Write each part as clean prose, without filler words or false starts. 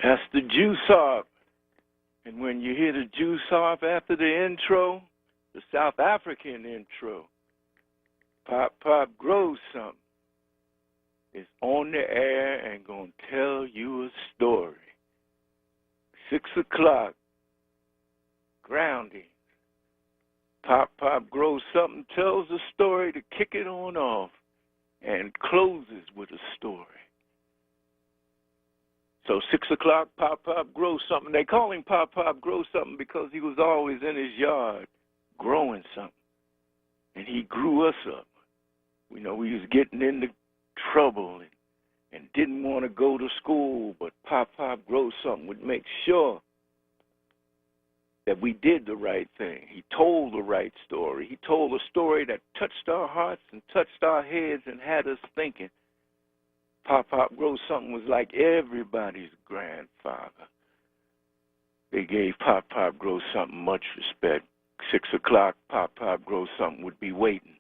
That's the juice off. And when you hear the juice off after the intro, the South African intro, Pop Pop Grows Something is on the air and gonna tell you a story. 6 o'clock, grounding. Pop Pop Grows Something tells a story to kick it on off and closes with a story. So 6 o'clock, Pop Pop Grows Something. They call him Pop Pop Grows Something because he was always in his yard growing something. And he grew us up. We know we was getting into trouble and didn't want to go to school, but Pop Pop Grows Something would make sure that we did the right thing. He told the right story. He told a story that touched our hearts and touched our heads and had us thinking. Pop Pop Grows Something was like everybody's grandfather. They gave Pop Pop Grows Something much respect. 6 o'clock, Pop Pop Grows Something would be waiting.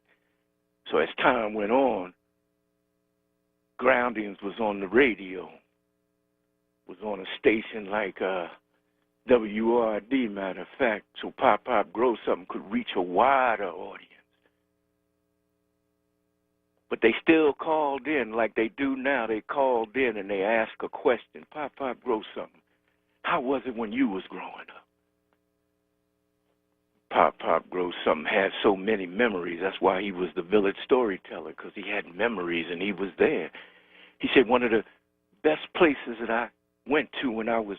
So as time went on, Groundings was on the radio, was on a station like WURD, matter of fact, so Pop Pop Grows Something could reach a wider audience. But they still called in like they do now. They called in and they asked a question. Pop Pop Grows Something. How was it when you was growing up? Pop Pop Grows Something had so many memories. That's why he was the village storyteller, because he had memories and he was there. He said one of the best places that I went to when I was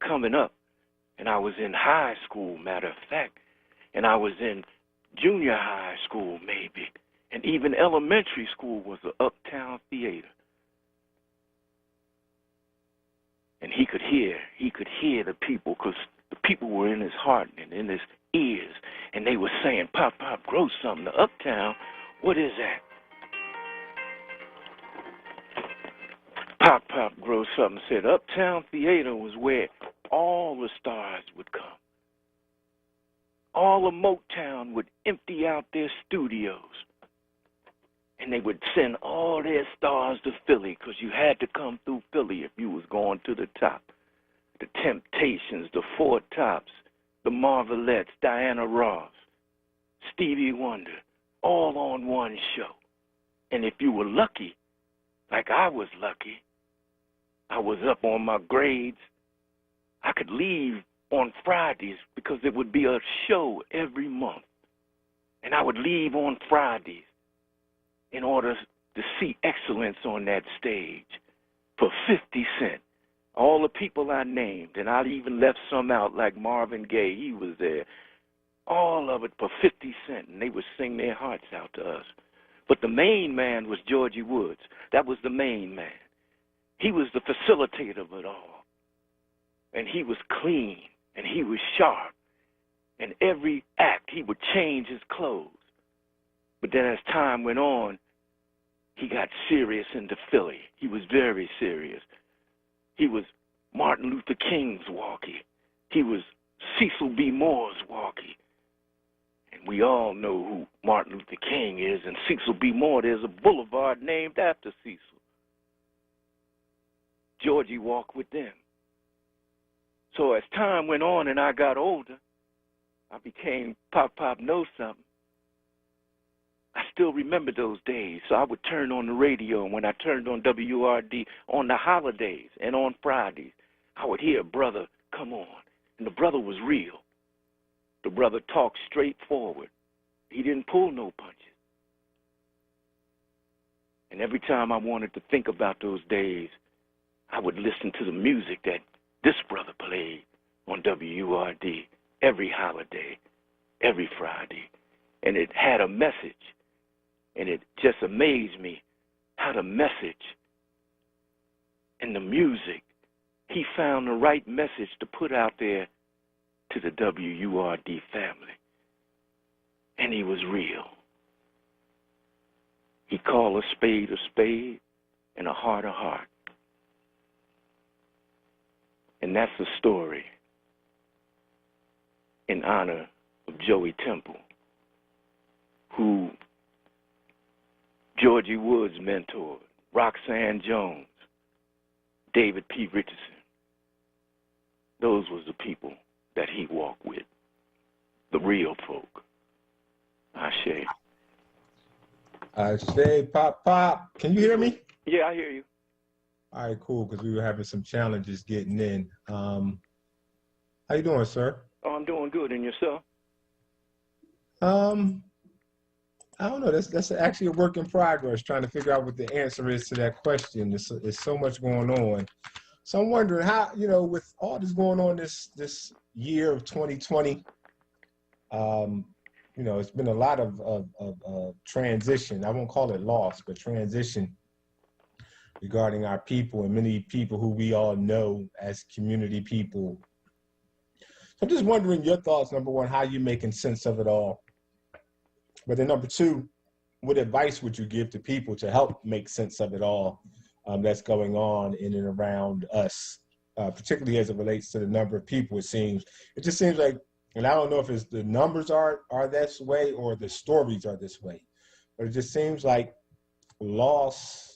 coming up, and I was in high school, matter of fact, and I was in junior high school maybe, and even elementary school, was the Uptown Theater. And he could hear the people, because the people were in his heart and in his ears, and they were saying, Pop Pop Grows Something, the Uptown, what is that? Pop Pop Grows Something said Uptown Theater was where all the stars would come. All of Motown would empty out their studios. and they would send all their stars to Philly because you had to come through Philly if you was going to the top. The Temptations, the Four Tops, the Marvelettes, Diana Ross, Stevie Wonder, all on one show. And if you were lucky, like I was lucky, I was up on my grades, I could leave on Fridays because there would be a show every month. And I would leave on Fridays in order to see excellence on that stage for 50 cents. All the people I named, and I even left some out like Marvin Gaye, he was there. All of it for 50 cents, and they would sing their hearts out to us. But the main man was Georgie Woods. That was the main man. He was the facilitator of it all. And he was clean, and he was sharp. And every act, he would change his clothes. But then as time went on, he got serious into Philly. He was very serious. He was Martin Luther King's walkie. He was Cecil B. Moore's walkie. And we all know who Martin Luther King is, and Cecil B. Moore, there's a boulevard named after Cecil. Georgie walked with them. So as time went on and I got older, I became Pop Knows Something. I still remember those days. So I would turn on the radio, and when I turned on WURD on the holidays and on Fridays, I would hear a brother come on. And the brother was real. The brother talked straightforward. He didn't pull no punches. And every time I wanted to think about those days, I would listen to the music that this brother played on WURD every holiday, every Friday. And it had a message. And it just amazed me how the message and the music, he found the right message to put out there to the WURD family. And he was real. He called a spade and a heart. And that's the story in honor of Joey Temple, who Georgie Woods mentored, Roxanne Jones, David P. Richardson. Those was the people that he walked with, the real folk. Ashe. Ashe, Pop. Can you hear me? Yeah, I hear you. All right, cool, because we were having some challenges getting in. How you doing, sir? Oh, I'm doing good. And yourself? I don't know. That's actually a work in progress, trying to figure out what the answer is to that question. There's so much going on. So I'm wondering how, with all this going on this year of 2020, it's been a lot of transition. I won't call it loss, but transition regarding our people and many people who we all know as community people. So I'm just wondering your thoughts, number one, how you making sense of it all. But then number two, what advice would you give to people to help make sense of it all that's going on in and around us, particularly as it relates to the number of people? It just seems like, and I don't know if it's the numbers are this way or the stories are this way, but it just seems like loss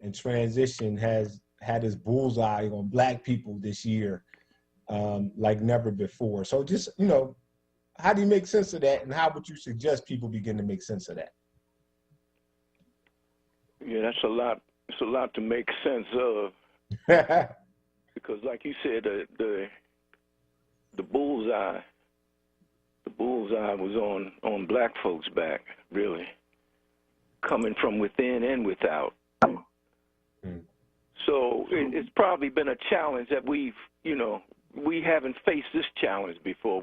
and transition has had its bullseye on Black people this year like never before. So just, how do you make sense of that, and how would you suggest people begin to make sense of that? Yeah, that's a lot. It's a lot to make sense of. Because, like you said, the bullseye was on Black folks' back, really, coming from within and without. So it's probably been a challenge that we haven't faced this challenge before.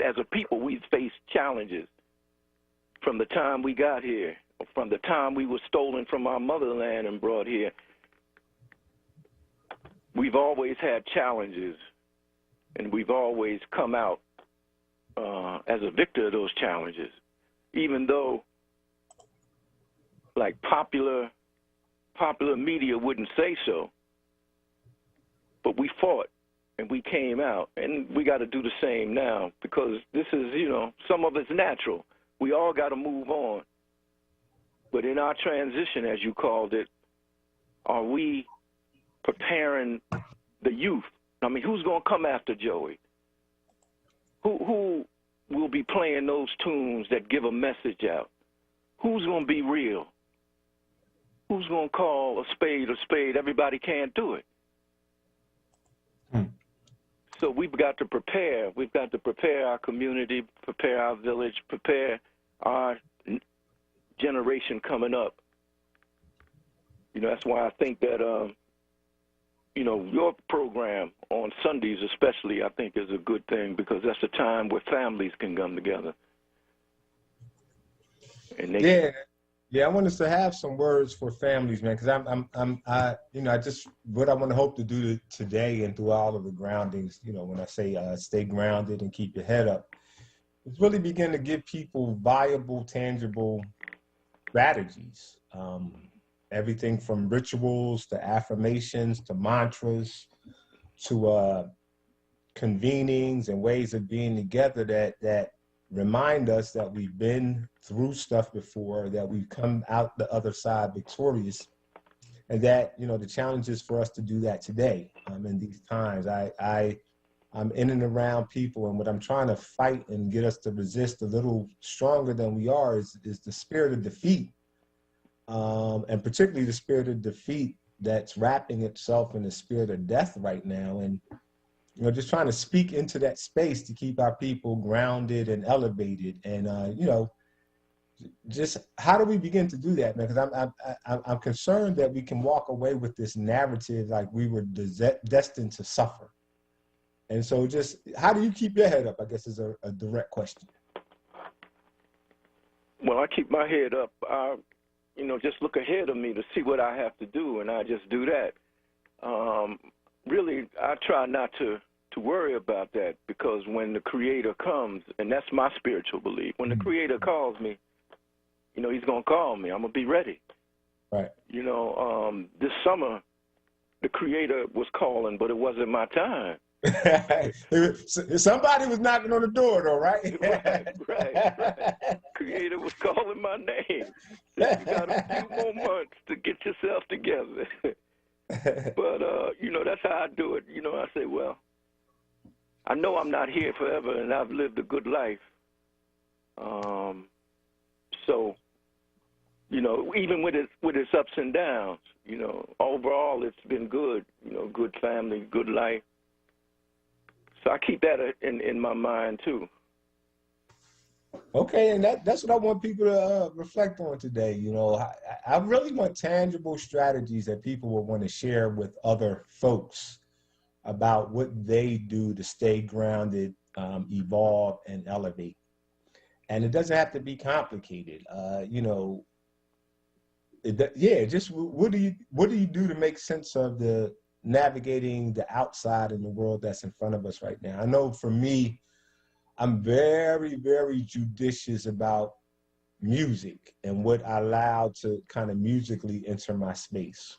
As a people, we've faced challenges from the time we got here, or from the time we were stolen from our motherland and brought here. We've always had challenges, and we've always come out as a victor of those challenges, even though, like, popular media wouldn't say so. But we fought. And we came out, and we got to do the same now, because this is, some of it's natural. We all got to move on. But in our transition, as you called it, are we preparing the youth? I mean, who's going to come after Joey? Who will be playing those tunes that give a message out? Who's going to be real? Who's going to call a spade a spade? Everybody can't do it. So we've got to prepare. We've got to prepare our community, prepare our village, prepare our generation coming up. You know, that's why I think that, you know, your program on Sundays especially, I think is a good thing, because that's a time where families can come together. And they Yeah, I want us to have some words for families, man, because what I want to hope to do today and through all of the groundings, you know, when I say stay grounded and keep your head up, is really begin to give people viable, tangible strategies. Everything from rituals to affirmations to mantras to convenings and ways of being together that remind us that we've been through stuff before, that we've come out the other side victorious, and that, you know, the challenge is for us to do that today. In these times, I'm in and around people, and what I'm trying to fight and get us to resist a little stronger than we are is the spirit of defeat, and particularly the spirit of defeat that's wrapping itself in the spirit of death right now. And you know, just trying to speak into that space to keep our people grounded and elevated. And, you know, just how do we begin to do that, man? Because I'm concerned that we can walk away with this narrative like we were destined to suffer. And so just how do you keep your head up, I guess, is a direct question. Well, I keep my head up. You know, just look ahead of me to see what I have to do, and I just do that. Really, I try not to worry about that, because when the Creator comes, and that's my spiritual belief, when the Creator calls me, you know, he's going to call me. I'm going to be ready. Right. You know, this summer, the Creator was calling, but it wasn't my time. Somebody was knocking on the door, though, right? right. Creator was calling my name. You got a few more months to get yourself together. But, you know, that's how I do it. You know, I say, well, I know I'm not here forever, and I've lived a good life. So, you know, even with its ups and downs, you know, overall it's been good. You know, good family, good life. So I keep that in my mind too. Okay, and that's what I want people to reflect on today. You know, I really want tangible strategies that people will want to share with other folks about what they do to stay grounded, evolve, and elevate. And it doesn't have to be complicated. You know, just what do you do to make sense of the navigating the outside in the world that's in front of us right now? I know for me, I'm very, very judicious about music and what I allow to kind of musically enter my space.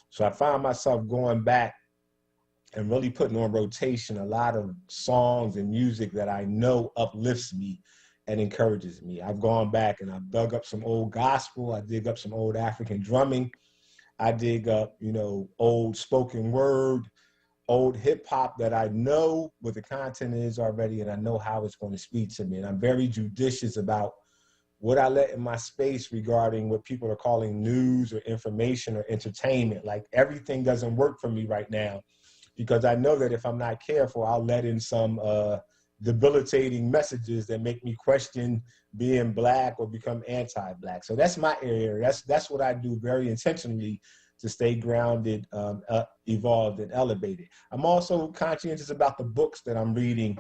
So I find myself going back and really putting on rotation a lot of songs and music that I know uplifts me and encourages me. I've gone back and I've dug up some old gospel. I dig up some old African drumming. I dig up, you know, old spoken word, old hip hop that I know what the content is already, and I know how it's going to speak to me. And I'm very judicious about what I let in my space regarding what people are calling news or information or entertainment. Like, everything doesn't work for me right now, because I know that if I'm not careful, I'll let in some debilitating messages that make me question being Black or become anti-Black. So that's my area. That's what I do very intentionally to stay grounded, evolved, and elevated. I'm also conscientious about the books that I'm reading,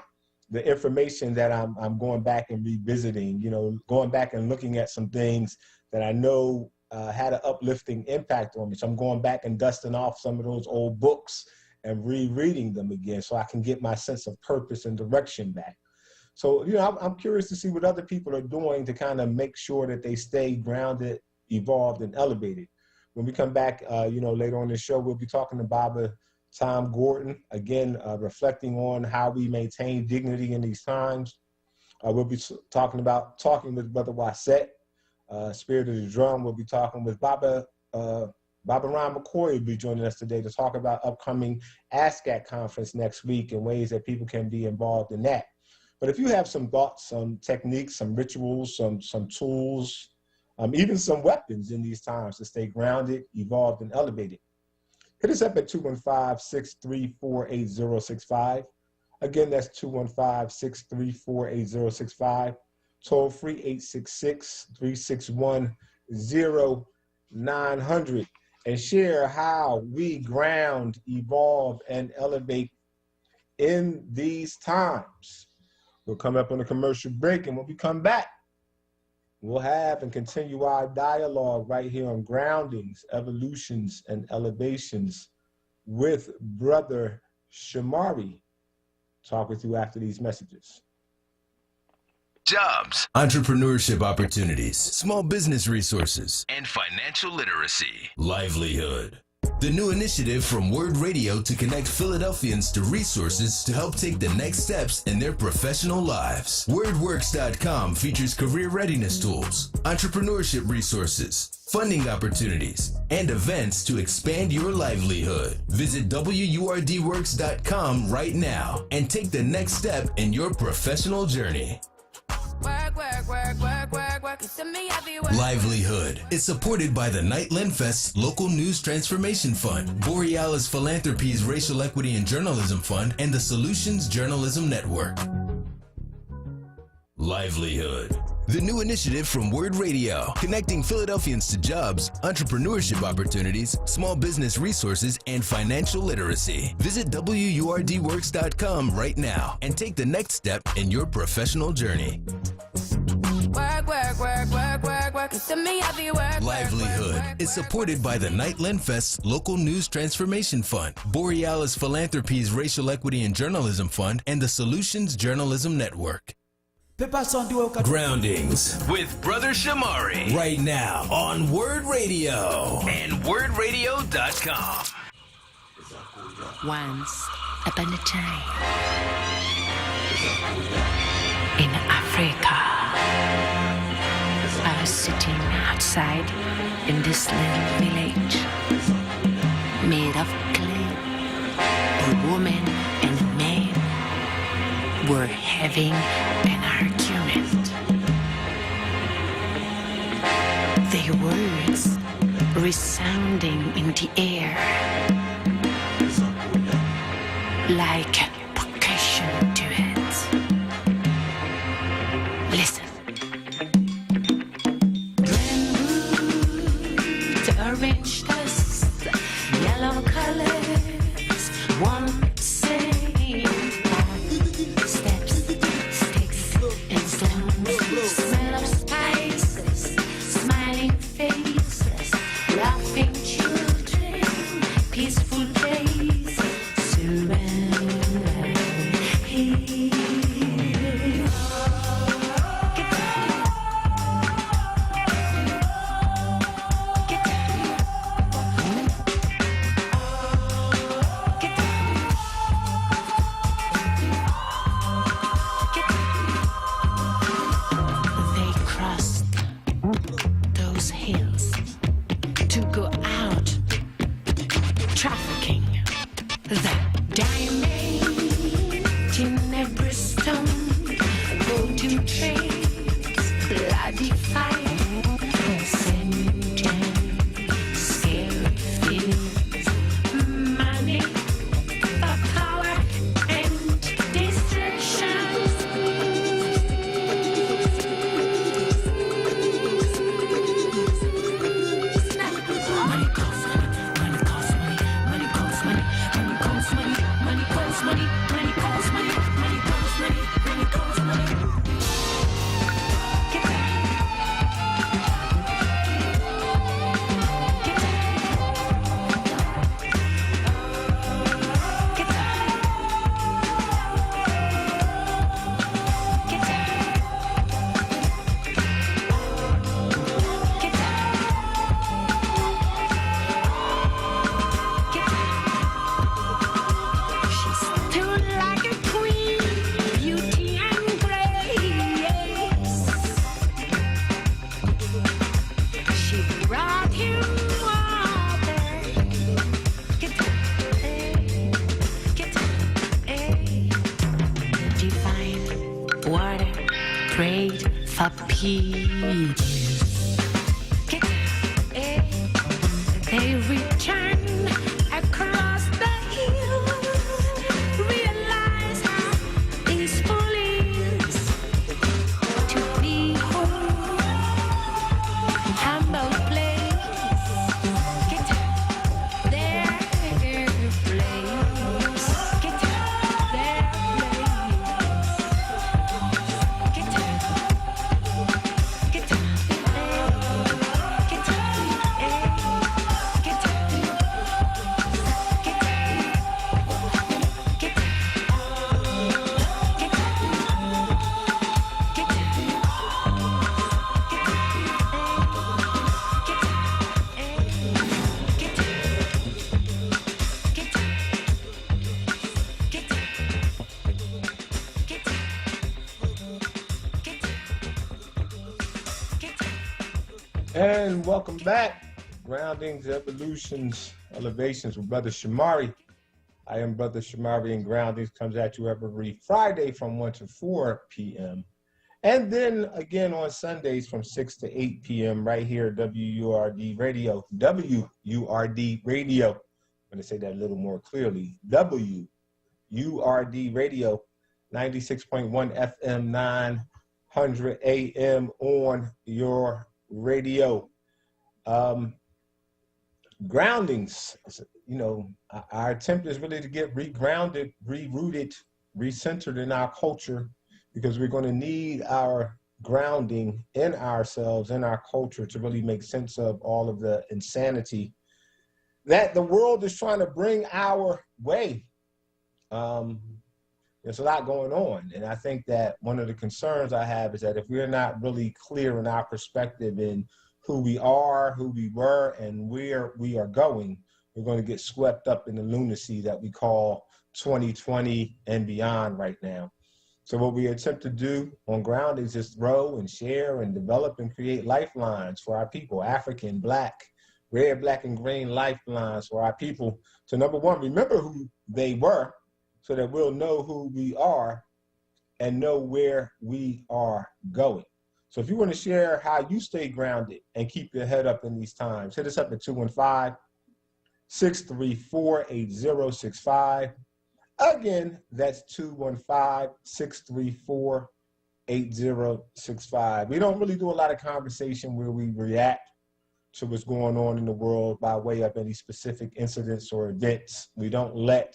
the information that I'm going back and revisiting, you know, going back and looking at some things that I know had an uplifting impact on me. So I'm going back and dusting off some of those old books and rereading them again so I can get my sense of purpose and direction back. So, you know, I'm curious to see what other people are doing to kind of make sure that they stay grounded, evolved, and elevated. When we come back, you know, later on in the show, we'll be talking to Baba Tom Gordon, again, reflecting on how we maintain dignity in these times. We'll be talking with Brother Wasset Spirit of the Drum. We'll be talking with Baba Ron McCoy will be joining us today to talk about upcoming ASCAT conference next week and ways that people can be involved in that. But if you have some thoughts, some techniques, some rituals, some tools, even some weapons in these times to stay grounded, evolved, and elevated, hit us up at 215-634-8065. Again, that's 215-634-8065. Toll free 866-361-0900. And share how we ground, evolve, and elevate in these times. We'll come up on a commercial break, and when we come back, we'll have and continue our dialogue right here on groundings, evolutions, and elevations with Brother Shamari. Talk with you after these messages. Jobs, entrepreneurship opportunities, small business resources, and financial literacy. Livelihood. The new initiative from WURD Radio to connect Philadelphians to resources to help take the next steps in their professional lives. WordWorks.com features career readiness tools, entrepreneurship resources, funding opportunities, and events to expand your livelihood. Visit WURDworks.com right now and take the next step in your professional journey. Livelihood is supported by the Nightland Fest Local News Transformation Fund, Borealis Philanthropies Racial Equity and Journalism Fund, and the Solutions Journalism Network. Livelihood. The new initiative from WURD Radio, connecting Philadelphians to jobs, entrepreneurship opportunities, small business resources, and financial literacy. Visit WURDworks.com right now and take the next step in your professional journey. Livelihood is supported by the Nightland Fest Local News Transformation Fund, Borealis Philanthropies Racial Equity and Journalism Fund, and the Solutions Journalism Network. Groundings with Brother Shamari right now on WURD Radio and WURDradio.com. Once upon a time in Africa, I was sitting outside in this little village made of clay. A woman and a man were having an argument. Their words resounding in the air like percussion duets. Listen. To orange dust, yellow colors, one same. Steps, sticks, and stones. Smell of spices, smiling faces, laughing children, peaceful days surround here. prayed for peace. They returned across the hills, realize how peaceful is to be home, humble place, get their place, get their place, get And welcome back. Groundings, Evolutions, Elevations with Brother Shamari. I am Brother Shamari, and Groundings comes at you every Friday from 1 to 4 p.m. And then again on Sundays from 6 to 8 p.m. right here at WURD Radio. WURD Radio. I'm going to say that a little more clearly. WURD Radio, 96.1 FM, 900 AM on your radio. Groundings, you know, our attempt is really to get regrounded, rerooted, recentered in our culture, because we're going to need our grounding in ourselves, in our culture, to really make sense of all of the insanity that the world is trying to bring our way. There's a lot going on. And I think that one of the concerns I have is that if we're not really clear in our perspective in who we are, who we were, and where we are going, we're going to get swept up in the lunacy that we call 2020 and beyond right now. So what we attempt to do on Groundings is grow and share and develop and create lifelines for our people, African, Black, red, black, and green lifelines for our people to, number one, remember who they were, so that we'll know who we are and know where we are going. So if you want to share how you stay grounded and keep your head up in these times, hit us up at 215-634-8065. Again, that's 215-634-8065. We don't really do a lot of conversation where we react to what's going on in the world by way of any specific incidents or events. We don't let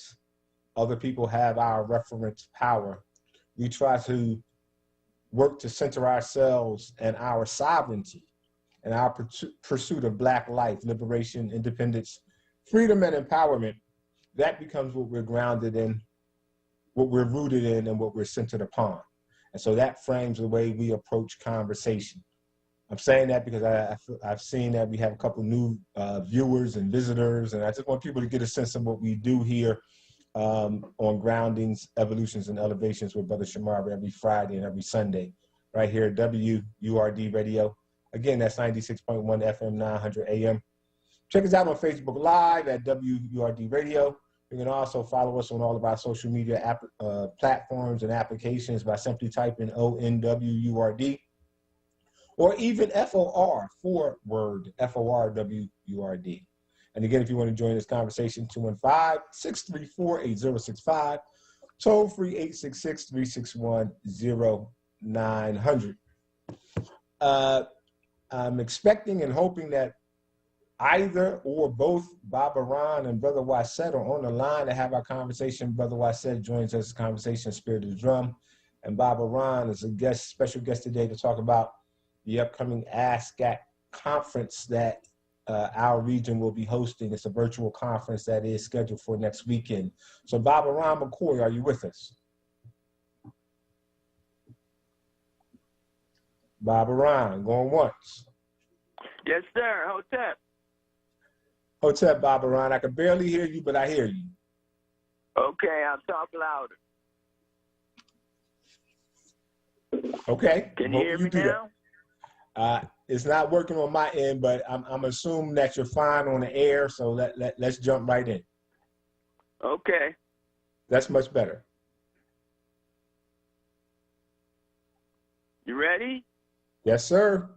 other people have our reference power. We try to work to center ourselves and our sovereignty and our pursuit of Black life, liberation, independence, freedom, and empowerment. That becomes what we're grounded in, what we're rooted in, and what we're centered upon. And so that frames the way we approach conversation. I'm saying that because I've seen that we have a couple new viewers and visitors, and I just want people to get a sense of what we do here on Groundings, Evolutions, and Elevations with Brother Shamari every Friday and every Sunday, right here at WURD Radio. Again, that's 96.1 FM, 900 AM. Check us out on Facebook Live at WURD Radio. You can also follow us on all of our social media platforms and applications by simply typing onWURD, or even FOR, for word, FORWURD. And again, if you want to join this conversation, 215-634-8065, toll free 866-361-0900. I'm expecting and hoping that either or both Baba Ron and Brother Wasset are on the line to have our conversation. Brother Wasset joins us conversation Spirit of the Drum, and Baba Ron is a guest, special guest today to talk about the upcoming ASCAC conference that our region will be hosting. It's a virtual conference that is scheduled for next weekend. So Baba Ron McCoy, are you with us? Baba Ron, going once. Yes, sir. Hotep. Hotep, Baba Ron. I can barely hear you, but I hear you. Okay, I'll talk louder. Okay. Can you hear me now? It's not working on my end, but I'm assuming that you're fine on the air, so let's jump right in. Okay. That's much better. You ready? Yes, sir.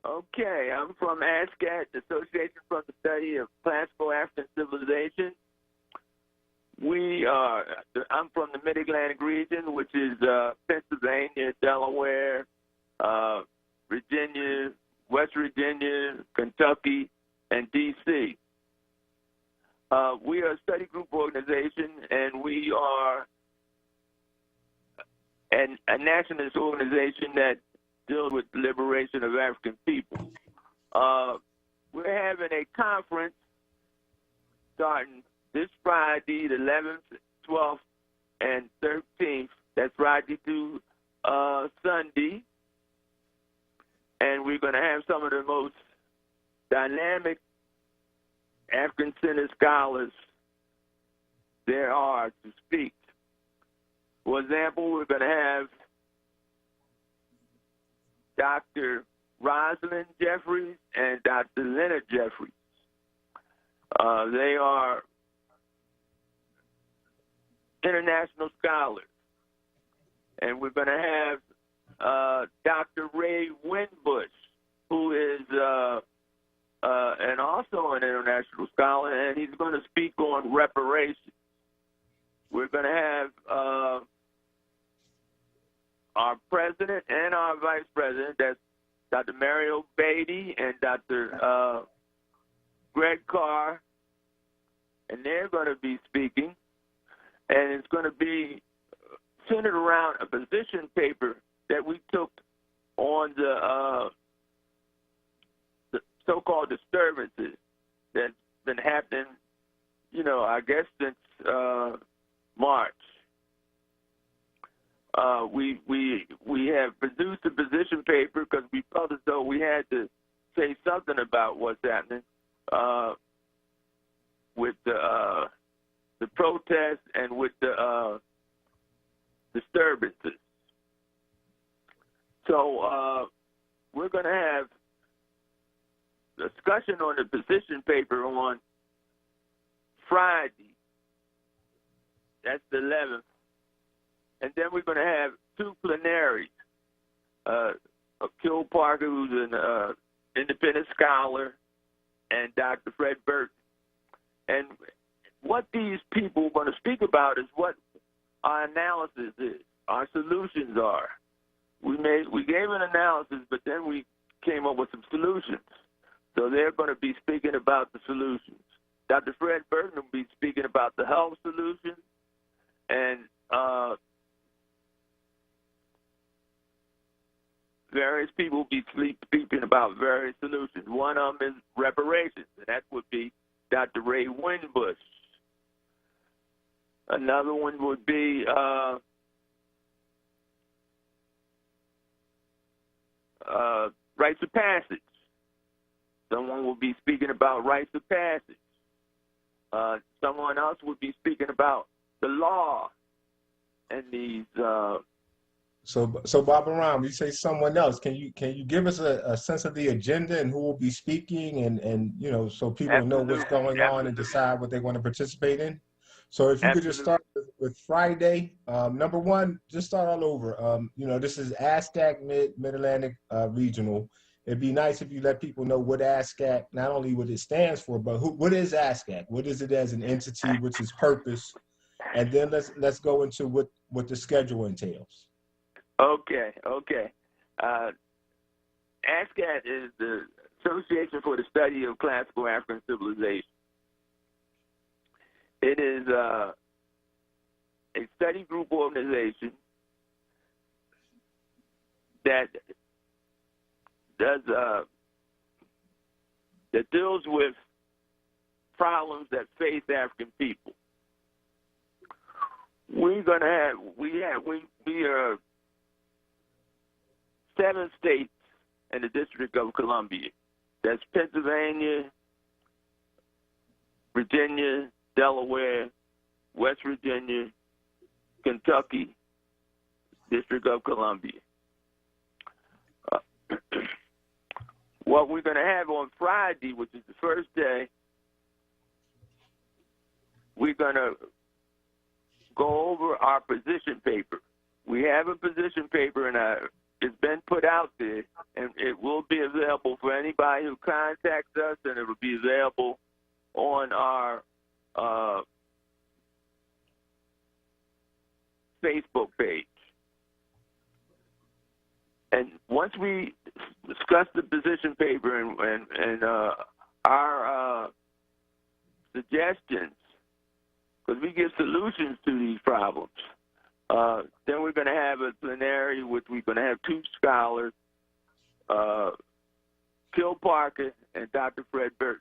Okay, I'm from ASCAT, Association for the Study of Classical African Civilization. I'm from the Mid-Atlantic region, which is Pennsylvania, Delaware, Virginia, West Virginia, Kentucky, and D.C. We are a study group organization, and we are a nationalist organization that deals with the liberation of African people. We're having a conference starting this Friday, the 11th, 12th, and 13th. That's Friday through Sunday. And we're going to have some of the most dynamic African-centered scholars there are to speak. For example, we're going to have Dr. Rosalind Jeffries and Dr. Leonard Jeffries. They are international scholars. And we're going to have Dr. Ray Winbush, who is and also an international scholar, and he's going to speak on reparations. We're going to have our president and our vice president, that's Dr. Mario Beatty and Dr. Greg Carr, and they're going to be speaking, and it's going to be centered around a position paper that we took on the so-called disturbances that's been happening, I guess since March. We have produced a position paper because we felt as though we had to say something about what's happening with the protests and with the disturbances. So we're going to have discussion on the position paper on Friday. That's the 11th. And then we're going to have two plenaries. Kill Parker, who's an independent scholar, and Dr. Fred Burton. And what these people are going to speak about is what our analysis is, our solutions are. We gave an analysis, but then we came up with some solutions. So they're going to be speaking about the solutions. Dr. Fred Burton will be speaking about the health solutions, and various people will be speaking about various solutions. One of them is reparations, and that would be Dr. Ray Winbush. Another one would be rites of passage. Someone will be speaking about rites of passage. Someone else would be speaking about the law and these. So Bob Aram, you say someone else. Can you give us a sense of the agenda and who will be speaking and so people Absolutely. know what's going on and decide what they want to participate in? So if you could just start with Friday, number one, just start all over. This is ASCAC Mid-Atlantic Regional. It'd be nice if you let people know what ASCAC, not only what it stands for, but what is ASCAC? What is it as an entity? What's its purpose? And then let's go into what the schedule entails. Okay. ASCAT is the Association for the Study of Classical African Civilization. It is a study group organization that deals with problems that face African people. We are 7 states in the District of Columbia. That's Pennsylvania, Virginia, Delaware, West Virginia, Kentucky, District of Columbia. What we're going to have on Friday, which is the first day, we're going to go over our position paper. we have a position paper, and it's been put out there, and it will be available for anybody who contacts us, and it will be available on our Facebook page. And once we discuss the position paper and our suggestions, because we give solutions to these problems, then we're going to have a plenary, which we're going to have two scholars, Kill Parker and Dr. Fred Burton.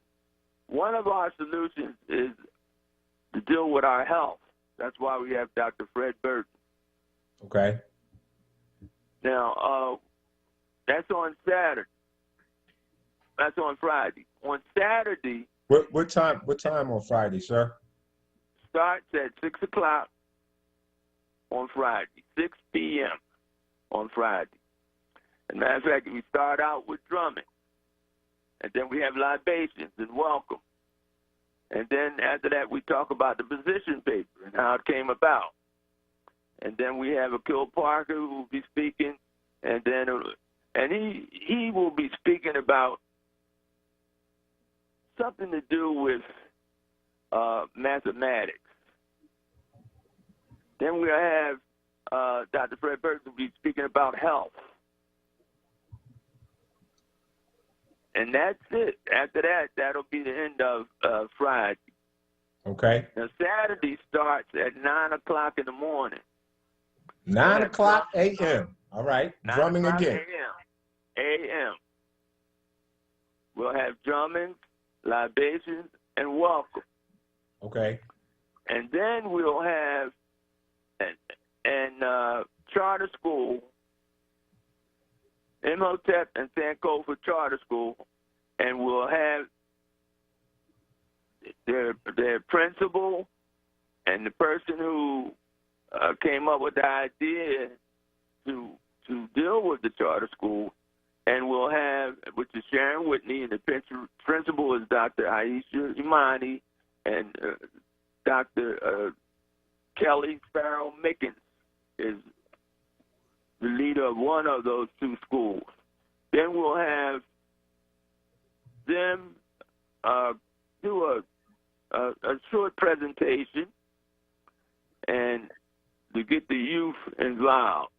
One of our solutions is to deal with our health. That's why we have Dr. Fred Burton. Okay. Now, that's on Saturday. That's on Friday. On Saturday. What time on Friday, sir? Starts at 6 o'clock on Friday, 6 p.m. on Friday. As a matter of fact, we start out with drumming, and then we have libations and welcome. And then after that, we talk about the position paper and how it came about. And then we have a Kill Parker who will be speaking, and then he will be speaking about something to do with mathematics. Then we'll have Dr. Fred Burton will be speaking about health. And that's it. After that, that'll be the end of Friday. Okay. Now, Saturday starts at 9 o'clock in the morning. 9 o'clock a.m. All right. Drumming again. A.m. We'll have drumming, libations, and welcome. Okay. And then we'll have charter school, Imhotep and Sankofa Charter School, and we'll have their principal and the person who came up with the idea to deal with the charter school, and we'll have, which is Sharon Whitney, and the principal is Dr. Aisha Imani, and Dr. Kelly Farrell Mickens is the leader of one of those two schools. Then we'll have them do a short presentation and to get the youth involved.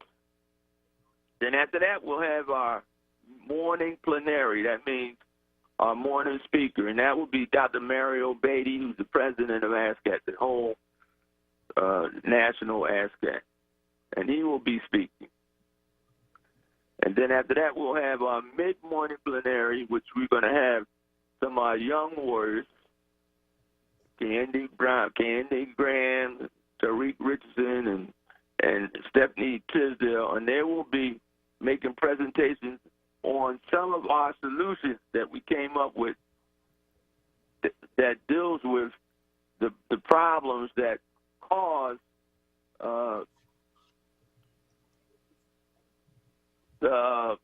Then after that, we'll have our morning plenary. That means our morning speaker, and that will be Dr. Mario Beatty, who's the president of ASCAT, the whole national ASCAT, and he will be speaking. And then after that, we'll have our mid-morning plenary, which we're going to have some of our young warriors, Candy Graham, Tariq Richardson, and Stephanie Tisdale, and they will be making presentations on some of our solutions that we came up with that deals with the problems that cause the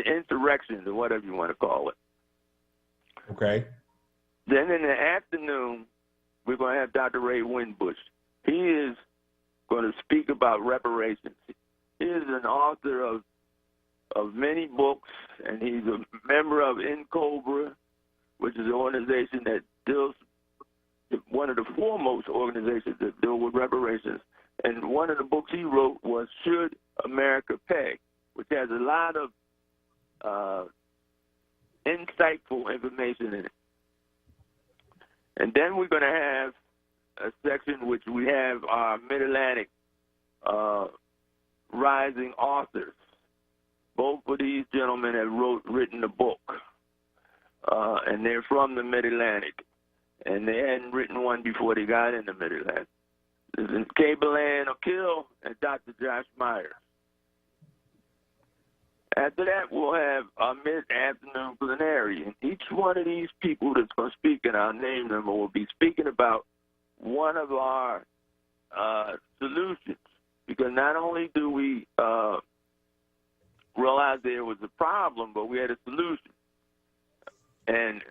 insurrection, or whatever you want to call it. Okay. Then in the afternoon, we're going to have Dr. Ray Winbush. He is going to speak about reparations. He is an author of many books, and he's a member of NCOBRA, which is an organization that deals, one of the foremost organizations that deal with reparations. And one of the books he wrote was Should America Pay, which has a lot of insightful information in it. And then we're going to have a section which we have our Mid-Atlantic rising authors. Both of these gentlemen have written a book, and they're from the Mid-Atlantic, and they hadn't written one before they got in the Mid-Atlantic. This is Kabelan O'Kill and Dr. Josh Myers. After that, we'll have our mid-afternoon plenary, and each one of these people that's going to speak, and I'll name them, will be speaking about one of our solutions, because not only do we realize there was a problem, but we had a solution. And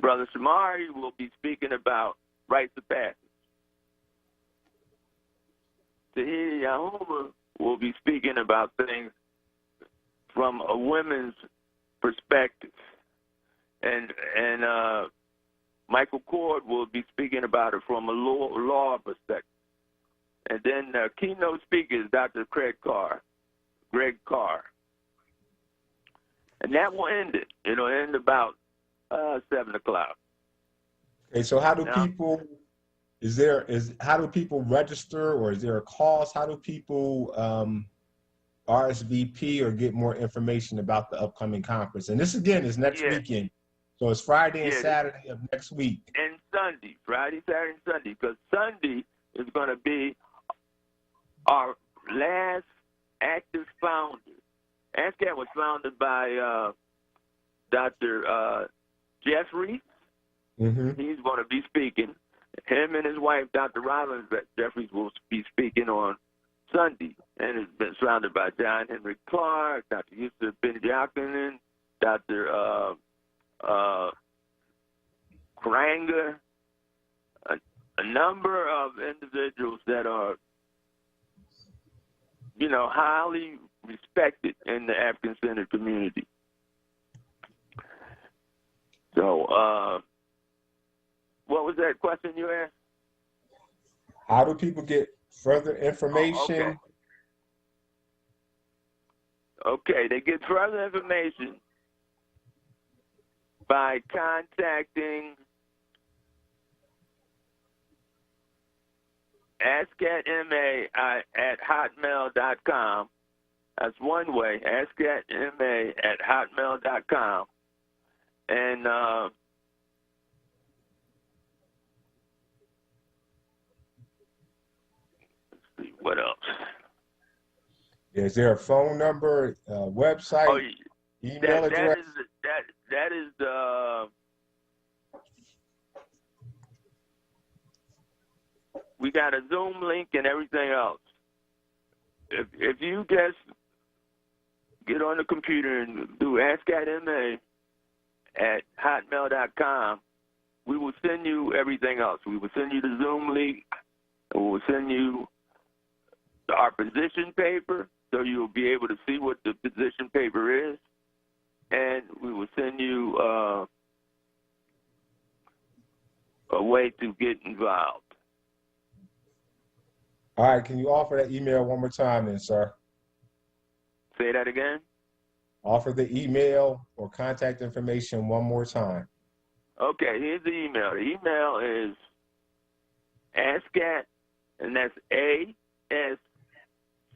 Brother Shamari will be speaking about rites of passage. Tahiti Yahuma will be speaking about things from a women's perspective. And Michael Cord will be speaking about it from a law perspective. And then keynote speaker is Dr. Greg Carr. And that will end it. It'll end about 7 o'clock. Okay, so how do people, how do people register, or is there a cost? How do people RSVP or get more information about the upcoming conference? And this, again, is next weekend. So it's Friday and Saturday of next week. And Sunday, Friday, Saturday, and Sunday, because Sunday is going to be our last active founder. ASCAT was founded by Dr. Jeffries. Mm-hmm. He's going to be speaking. Him and his wife, Dr. Rollins Jeffries, will be speaking on Sunday. And it's been surrounded by John Henry Clark, Dr. Yusuf Ben-Jacqueline, Dr. Kranga, a number of individuals that are, highly respected in the African-centered community. So, what was that question you asked? How do people get further information? Okay, they get further information by contacting ASCATMA at hotmail.com. That's one way, ASCATMA at hotmail.com. And let's see, what else? Is there a phone number, website, email address? That is the we got a Zoom link and everything else. If you just get on the computer and do ASCATMA at hotmail.com, we will send you everything else. We will send you the Zoom link, and we will send you our position paper, so you'll be able to see what the position paper is, and we will send you a way to get involved. All right, can you offer that email one more time then, sir? Say that again? Offer the email or contact information one more time. Okay, here's the email. The email is ASCAT, and that's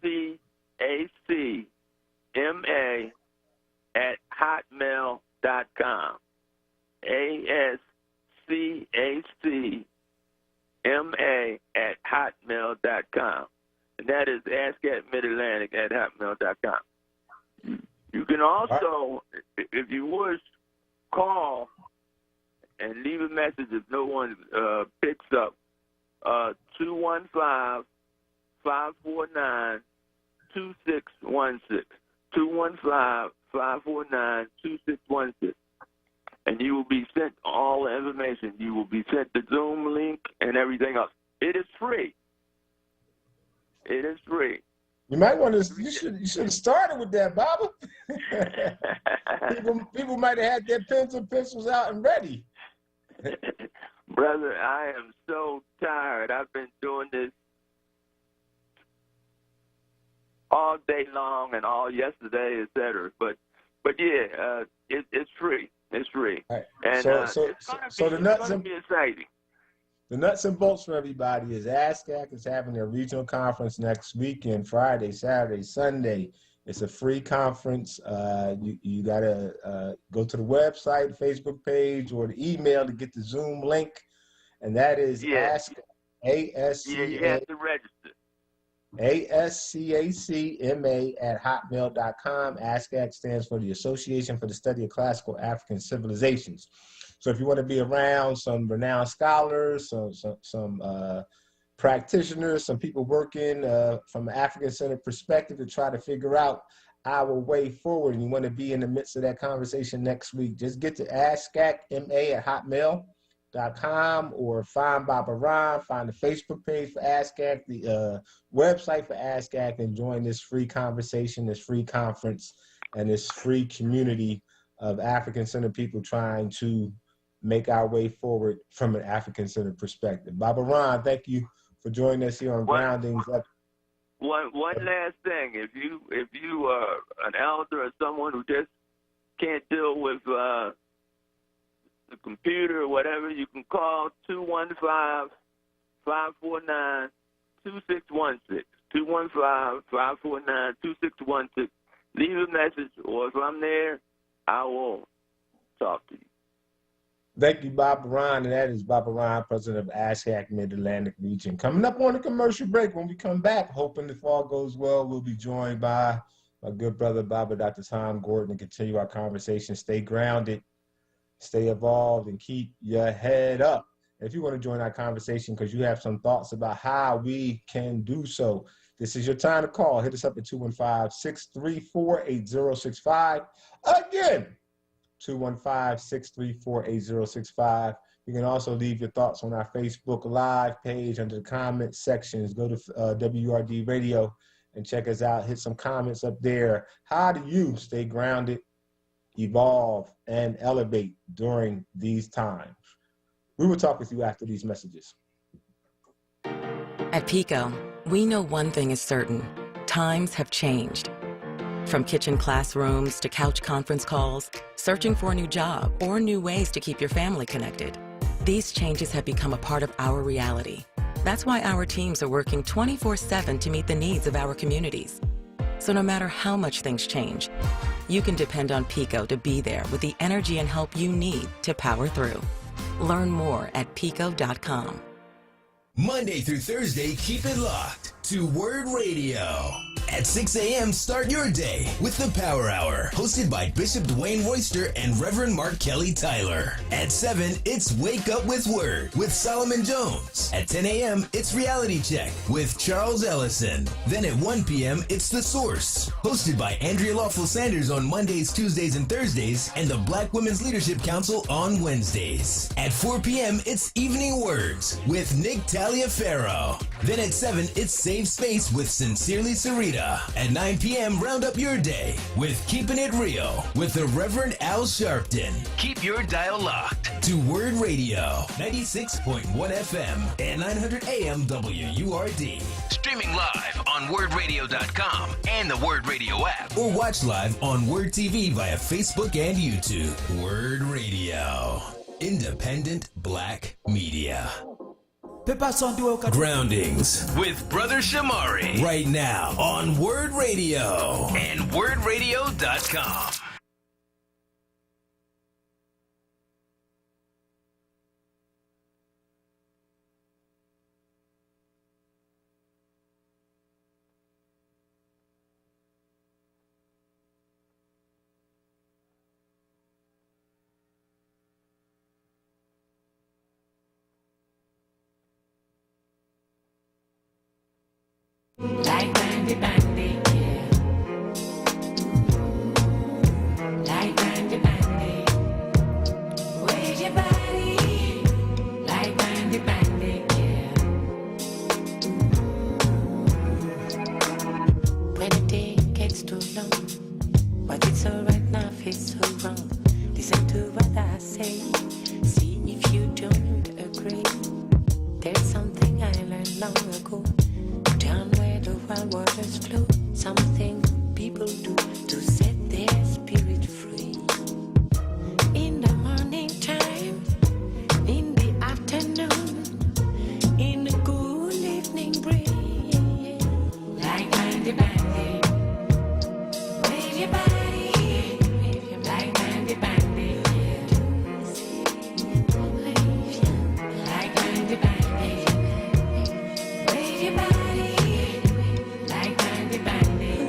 ASCACMA at hotmail.com. ASCACMA at hotmail.com. And that is ASCAT-Mid-Atlantic at hotmail.com. You can also, if you wish, call and leave a message if no one picks up, 215-549-2616. 215-549-2616. And you will be sent all the information. You will be sent the Zoom link and everything else. It is free. It is free. You might want to. You should have started with that, Baba. people might have had their pens and pencils out and ready. Brother, I am so tired. I've been doing this all day long and all yesterday, etc. But yeah, it's free. It's free. Right. And so the nuts and be exciting. The nuts and bolts for everybody is ASCAC is having their regional conference next weekend, Friday, Saturday, Sunday. It's a free conference. You got to go to the website, Facebook page, or the email to get the Zoom link. And that is ASCAC, A-S-C-A. You have to register. ASCACMA at hotmail.com. ASCAC stands for the Association for the Study of Classical African Civilizations. So if you want to be around some renowned scholars, some practitioners, some people working from an African-centered perspective to try to figure out our way forward, and you want to be in the midst of that conversation next week, just get to ASCACMA at Hotmail, facebook.com or find Baba Ron, find the Facebook page for ASCAC, the website for ASCAC, and join this free conversation, this free conference, and this free community of African-centered people trying to make our way forward from an African-centered perspective. Baba Ron, thank you for joining us here on Groundings. One last thing. If you are an elder or someone who just can't deal with the computer or whatever, you can call 215-549-2616. 215-549-2616. Leave a message, or if I'm there, I will talk to you. Thank you, Baba Ron, and that is Baba Ron, president of ASCAC Mid-Atlantic Region. Coming up on a commercial break. When we come back, hoping if all goes well, we'll be joined by my good brother, Baba Dr. Tom Gordon, and continue our conversation. Stay grounded, stay evolved, and keep your head up. And if you want to join our conversation because you have some thoughts about how we can do so, this is your time to call. Hit us up at 215-634-8065. Again, 215-634-8065. You can also leave your thoughts on our Facebook Live page under the comment sections. Go to WURD Radio and check us out. Hit some comments up there. How do you stay grounded, evolve, and elevate during these times? We will talk with you after these messages. At Pico, we know one thing is certain. Times have changed. From kitchen classrooms to couch conference calls, searching for a new job, or new ways to keep your family connected. These changes have become a part of our reality. That's why our teams are working 24/7 to meet the needs of our communities. So no matter how much things change, you can depend on Pico to be there with the energy and help you need to power through. Learn more at pico.com. Monday through Thursday, keep it locked to WURD Radio. At 6 a.m., start your day with the Power Hour, hosted by Bishop Dwayne Royster and Reverend Mark Kelly Tyler. At 7, it's Wake Up with WURD with Solomon Jones. At 10 a.m., it's Reality Check with Charles Ellison. Then at 1 p.m., it's The Source, hosted by Andrea Lawful Sanders on Mondays, Tuesdays, and Thursdays, and the Black Women's Leadership Council on Wednesdays. At 4 p.m., it's Evening Words with Nick Taliaferro. Then at 7, it's Save Space with Sincerely Sarita. At 9 p.m., round up your day with Keeping It Real with the Reverend Al Sharpton. Keep your dial locked to WURD Radio, 96.1 FM and 900 AM WURD. Streaming live on WURDradio.com and the WURD Radio app. Or watch live on WURD TV via Facebook and YouTube. WURD Radio. Independent Black Media. Groundings with Brother Shamari right now on WURD Radio and WURDradio.com. Like bandy bandy, yeah. Like bandy bandy. Where's your body? Like bandy bandy, yeah. When the day gets too long, but it's alright now, feels so wrong. Listen to what I say. See if you don't agree. There's something I learned long ago. Down where the wild waters flow, something people do to set their spirit free. In the morning time, in the afternoon, in the cool evening breeze, like bandy bandy, wave your body, like bandy bandy, like bandy bandy, wave your body. Like bandy bandy.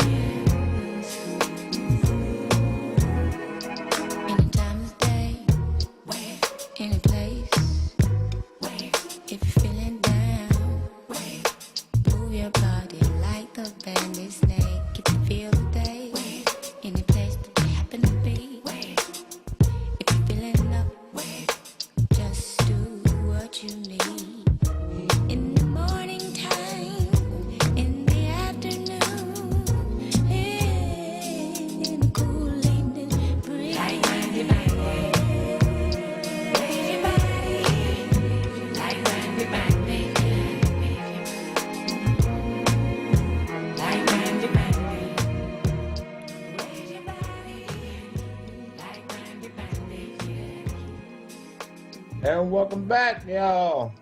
And welcome back, y'all.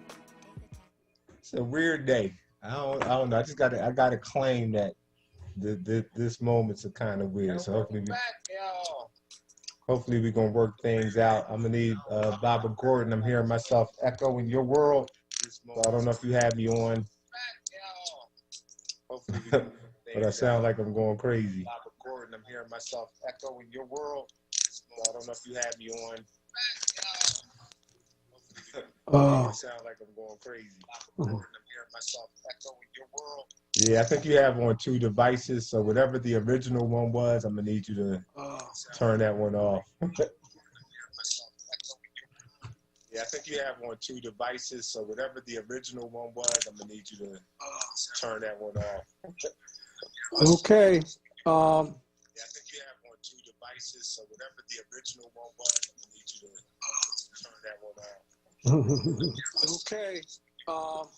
It's a weird day. I don't know. I gotta claim that this moment's a kind of weird. So hopefully we're gonna work things out. I'm gonna need Baba Gordon. I'm hearing myself echo in your world. So I don't know if you have me on. But I sound like I'm going crazy. Baba Gordon, I'm hearing myself echo in your world. So I don't know if you have me on. I sound like I'm going crazy. I'm hearing myself echo in your world. Yeah, I think you have on 2 devices. So whatever the original one was, I'm gonna need you to turn that one off. Yeah, I think you have on 2 devices. So whatever the original one was, I'm gonna need you to turn that one off. Okay. Yeah, I think you have on 2 devices. So whatever the original one was, I'm gonna need you to turn that one off. Okay. All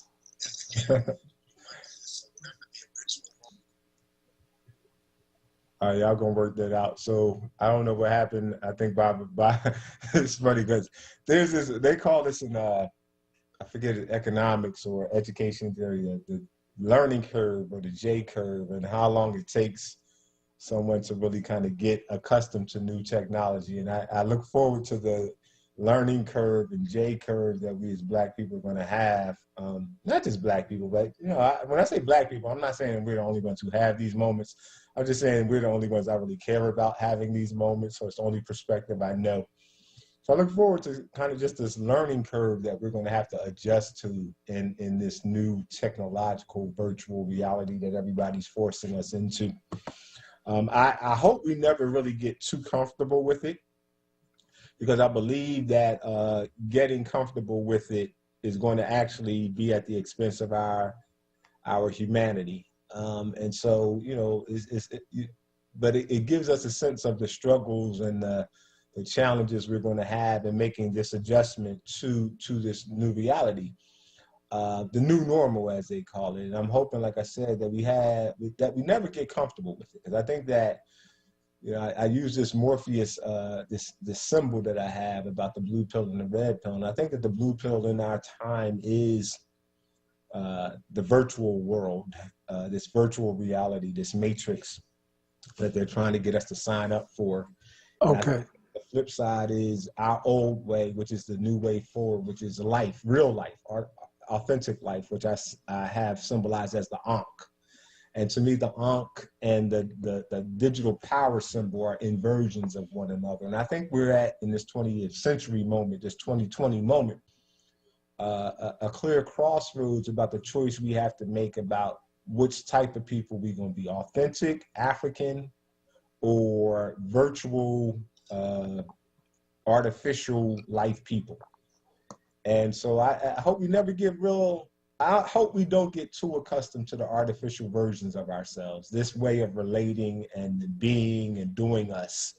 right, y'all gonna work that out. So I don't know what happened. I think Bob it's funny because there's this, they call this in I forget it, economics or education theory, the learning curve or the J curve, and how long it takes someone to really kind of get accustomed to new technology. And I look forward to the learning curve and J curve that we as Black people are going to have. Not just Black people, but when I say Black people, I'm not saying we're the only ones who have these moments. I'm just saying we're the only ones I really care about having these moments, so it's the only perspective I know. So I look forward to kind of just this learning curve that we're going to have to adjust to in this new technological virtual reality that everybody's forcing us into. I hope we never really get too comfortable with it, because I believe that getting comfortable with it is going to actually be at the expense of our humanity. And so, but it gives us a sense of the struggles and the challenges we're going to have in making this adjustment to this new reality, the new normal, as they call it. And I'm hoping, like I said, that we never get comfortable with it, because I think that, I use this Morpheus, this symbol that I have about the blue pill and the red pill. And I think that the blue pill in our time is the virtual world, this virtual reality, this matrix that they're trying to get us to sign up for. Okay. The flip side is our old way, which is the new way forward, which is life, real life, authentic life, which I have symbolized as the Ankh. And to me, the Ankh and the digital power symbol are inversions of one another. And I think we're in this 20th century moment, this 2020 moment, a clear crossroads about the choice we have to make about which type of people we're going to be: authentic, African, or virtual, artificial life people. And so I hope we never get I hope we don't get too accustomed to the artificial versions of ourselves. This way of relating and being and doing us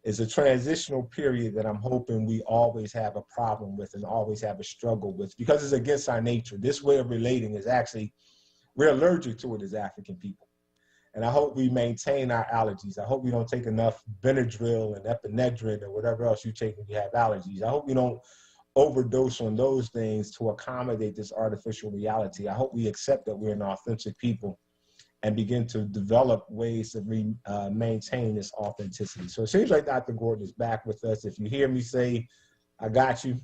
is a transitional period that I'm hoping we always have a problem with and always have a struggle with, because it's against our nature. This way of relating is actually, we're allergic to it as African people. And I hope we maintain our allergies. I hope we don't take enough Benadryl and epinephrine or whatever else you take when you have allergies. I hope we don't overdose on those things to accommodate this artificial reality. I hope we accept that we're an authentic people and begin to develop ways to maintain this authenticity. So it seems like Dr. Gordon is back with us. If you hear me say, I got you.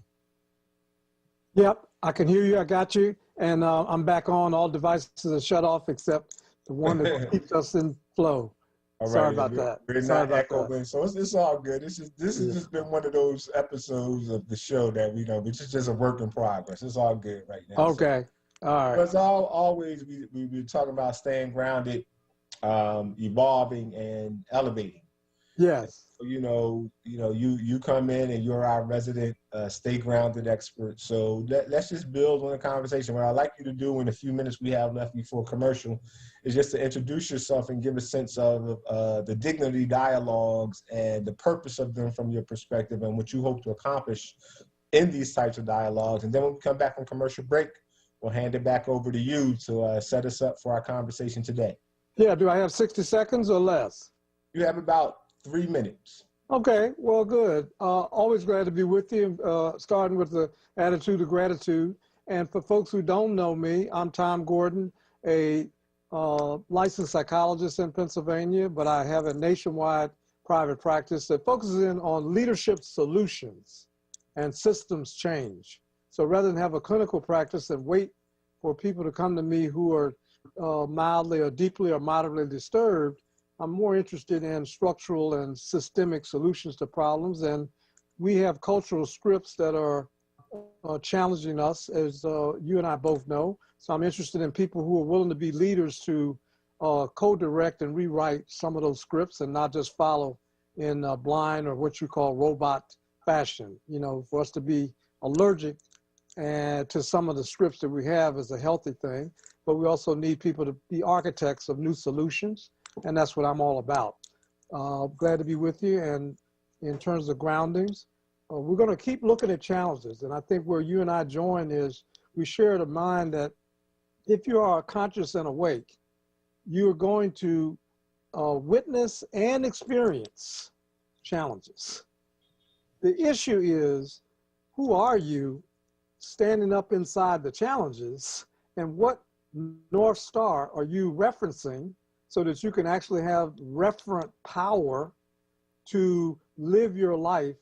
Yep, I can hear you. I got you. And I'm back on. All devices are shut off except the one that keeps us in flow. All right, sorry about that. We're not echoing, so it's all good. This has just been one of those episodes of the show that which is just a work in progress. It's all good right now. Okay, so, all right. But as always, we talking about staying grounded, evolving, and elevating. Yes. You come in and you're our resident stay grounded expert. So let's just build on the conversation. What I'd like you to do in the few minutes we have left before commercial is just to introduce yourself and give a sense of the dignity dialogues and the purpose of them from your perspective and what you hope to accomplish in these types of dialogues. And then when we come back from commercial break, we'll hand it back over to you to set us up for our conversation today. Yeah, do I have 60 seconds or less? You have about 3 minutes. Okay, well, good. Always glad to be with you, starting with the attitude of gratitude. And for folks who don't know me, I'm Tom Gordon, a licensed psychologist in Pennsylvania, but I have a nationwide private practice that focuses in on leadership solutions and systems change. So rather than have a clinical practice and wait for people to come to me who are mildly or deeply or moderately disturbed, I'm more interested in structural and systemic solutions to problems. And we have cultural scripts that are challenging us, as you and I both know. So I'm interested in people who are willing to be leaders to co-direct and rewrite some of those scripts and not just follow in blind or what you call robot fashion. You know, for us to be allergic to some of the scripts that we have is a healthy thing, but we also need people to be architects of new solutions. And that's what I'm all about. Glad to be with you. And in terms of groundings, we're going to keep looking at challenges. And I think where you and I join is we share the mind that if you are conscious and awake, you're going to witness and experience challenges. The issue is, who are you standing up inside the challenges, and what North Star are you referencing so that you can actually have referent power to live your life,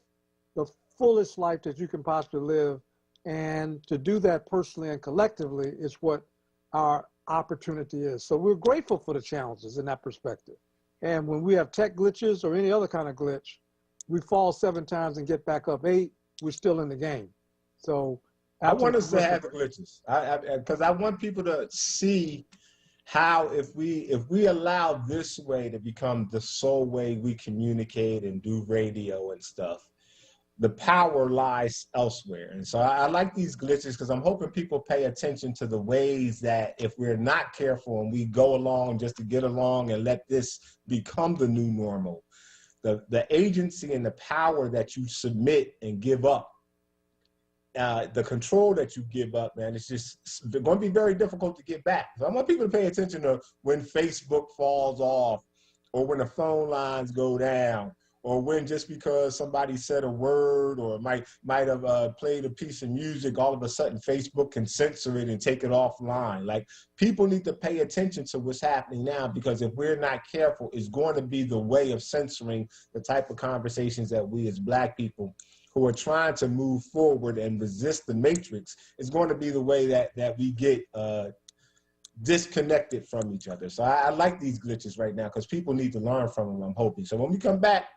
the fullest life that you can possibly live. And to do that personally and collectively is what our opportunity is. So we're grateful for the challenges in that perspective. And when we have tech glitches or any other kind of glitch, we fall 7 times and get back up 8, we're still in the game. So I want us to have the glitches, because I want people to see how if we allow this way to become the sole way we communicate and do radio and stuff, the power lies elsewhere. And so I like these glitches because I'm hoping people pay attention to the ways that if we're not careful and we go along just to get along and let this become the new normal, the agency and the power that you submit and give up, the control that you give up, man, it's going to be very difficult to get back. So I want people to pay attention to when Facebook falls off, or when the phone lines go down, or when just because somebody said a word or might have played a piece of music, all of a sudden Facebook can censor it and take it offline. Like, people need to pay attention to what's happening now, because if we're not careful, it's going to be the way of censoring the type of conversations that we as Black people who are trying to move forward and resist the matrix, is going to be the way that we get disconnected from each other. So I like these glitches right now because people need to learn from them, I'm hoping. So when we come back,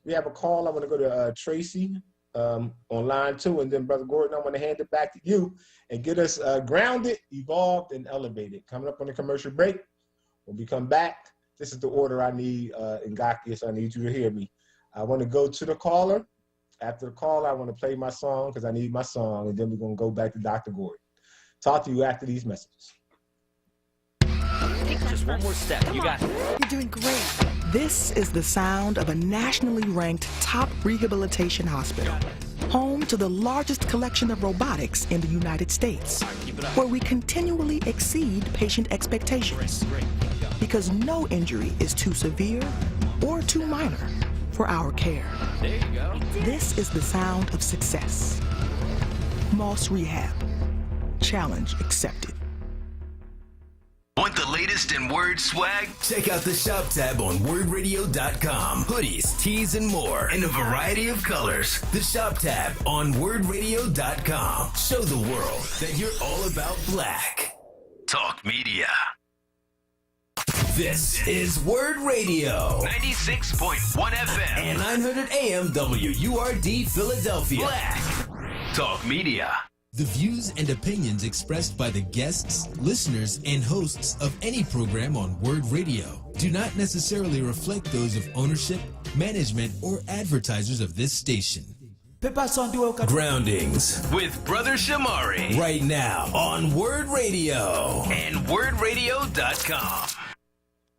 we have a call. I want to go to Tracy on line 2, and then Brother Gordon, I want to hand it back to you and get us grounded, evolved, and elevated. Coming up on the commercial break. When we come back, this is the order I need, Ngaki, so I need you to hear me. I want to go to the caller. After the call, I want to play my song because I need my song, and then we're going to go back to Dr. Gordon. Talk to you after these messages. Just one more step. You got it. You're doing great. This is the sound of a nationally ranked top rehabilitation hospital, home to the largest collection of robotics in the United States, where we continually exceed patient expectations, because no injury is too severe or too minor for our care. There you go. This is the sound of success. Moss Rehab. Challenge accepted. Want the latest in Word swag? Check out the shop tab on WURDradio.com. Hoodies, tees, and more in a variety of colors. The shop tab on WURDradio.com. Show the world that you're all about Black. Talk Media. This is WURD Radio. 96.1 FM and 900 AM WURD Philadelphia. Black. Talk Media. The views and opinions expressed by the guests, listeners, and hosts of any program on WURD Radio do not necessarily reflect those of ownership, management, or advertisers of this station. Groundings with Brother Shamari right now on WURD Radio and WURDradio.com.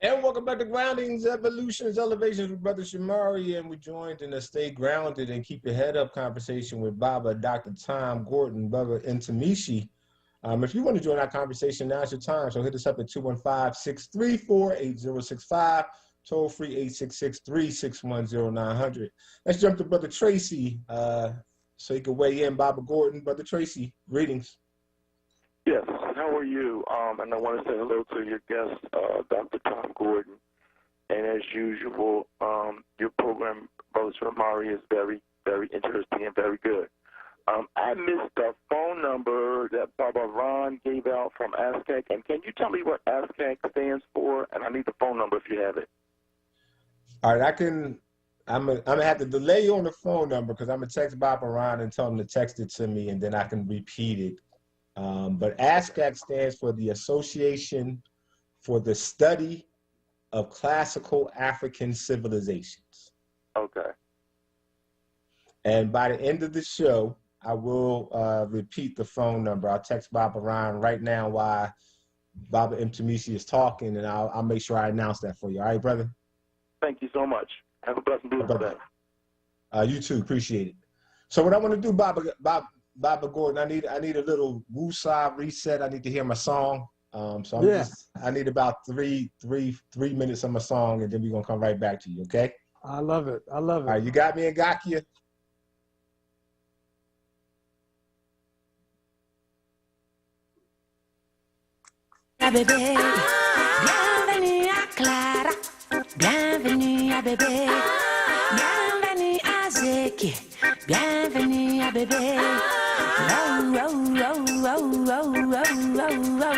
And welcome back to Groundings, Evolutions, Elevations with Brother Shamari, and we're joined in a Stay Grounded and Keep Your Head Up conversation with Baba, Dr. Tom Gordon, Brother Intamishi. If you want to join our conversation, now's your time. So hit us up at 215-634-8065. Toll free 866-361-0900. Let's jump to Brother Tracy so he can weigh in. Baba Gordon, Brother Tracy, greetings. Yes, how are you? And I want to say hello to your guest, Dr. Tom Gordon. And as usual, your program, Brother Ramari, is very, very interesting and very good. I missed the phone number that Baba Ron gave out from ASCAC. And can you tell me what ASCAC stands for? And I need the phone number if you have it. All right, I'm gonna have to delay you on the phone number because I'm gonna text Baba Ron and tell him to text it to me, and then I can repeat it. But ASCAC stands for the Association for the Study of Classical African Civilizations. Okay. And by the end of the show, I will repeat the phone number. I'll text Baba Ron right now while Baba Mtumisi is talking, and I'll make sure I announce that for you. All right, brother? Thank you so much. Have a blessed and beautiful day. You too. Appreciate it. So what I want to do, Baba Gordon, I need a little woosah reset. I need to hear my song. So I need about three minutes of my song, and then we're gonna come right back to you. Okay? I love it. I love it. All right, you got me in Gakia. Bébé, bienvenue à Clara, bienvenue à bébé, bienvenue à Zeki, bienvenue à bébé. Row, row, row, row, row, row, row, row.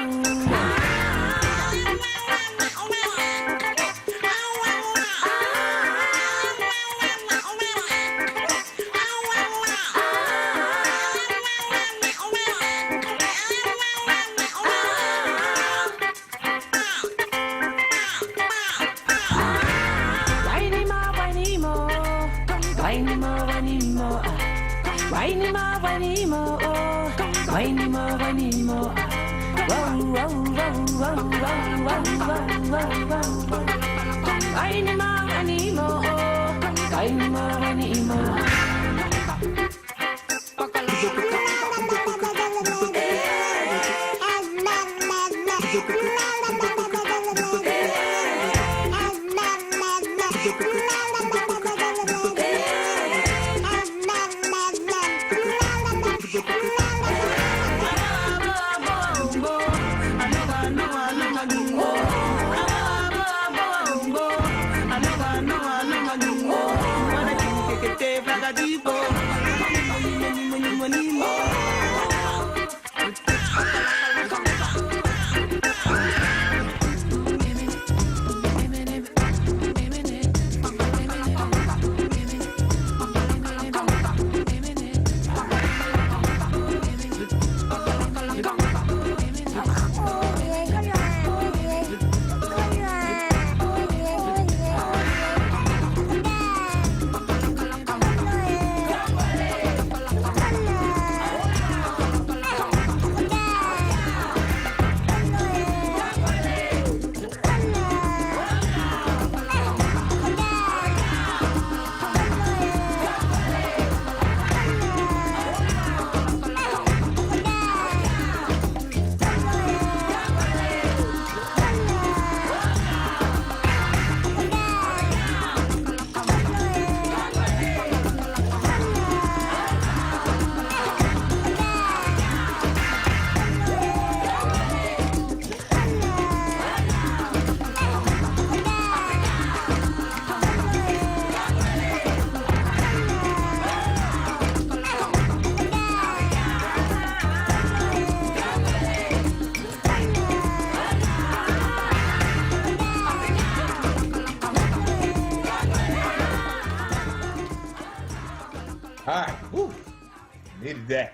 Needed that.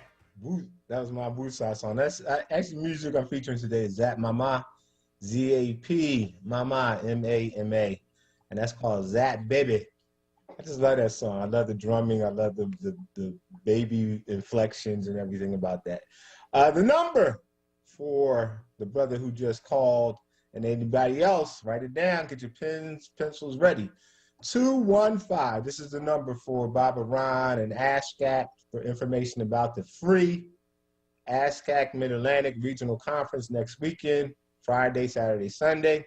That was my woosah song. That's actually music I'm featuring today is Zap Mama, Z-A-P, Mama, M-A-M-A. And that's called Zap Baby. I just love that song. I love the drumming. I love the baby inflections and everything about that. The number for the brother who just called and anybody else, write it down. Get your pens, pencils ready. 215. This is the number for Baba Ron and ASCAC for information about the free ASCAC Mid-Atlantic Regional Conference next weekend, Friday, Saturday, Sunday.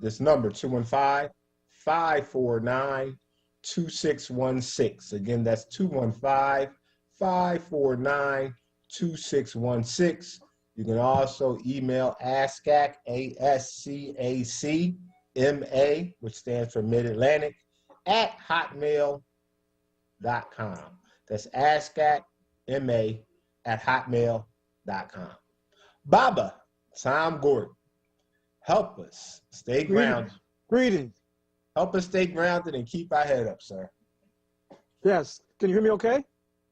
This number, 215-549-2616. Again, that's 215-549-2616. You can also email ASCAC, ASCACMA, which stands for Mid-Atlantic, at hotmail.com. That's ASCACMA at hotmail.com. Baba, Tom Gordon, help us stay grounded. Greetings. Help us stay grounded and keep our head up, sir. Yes. Can you hear me okay?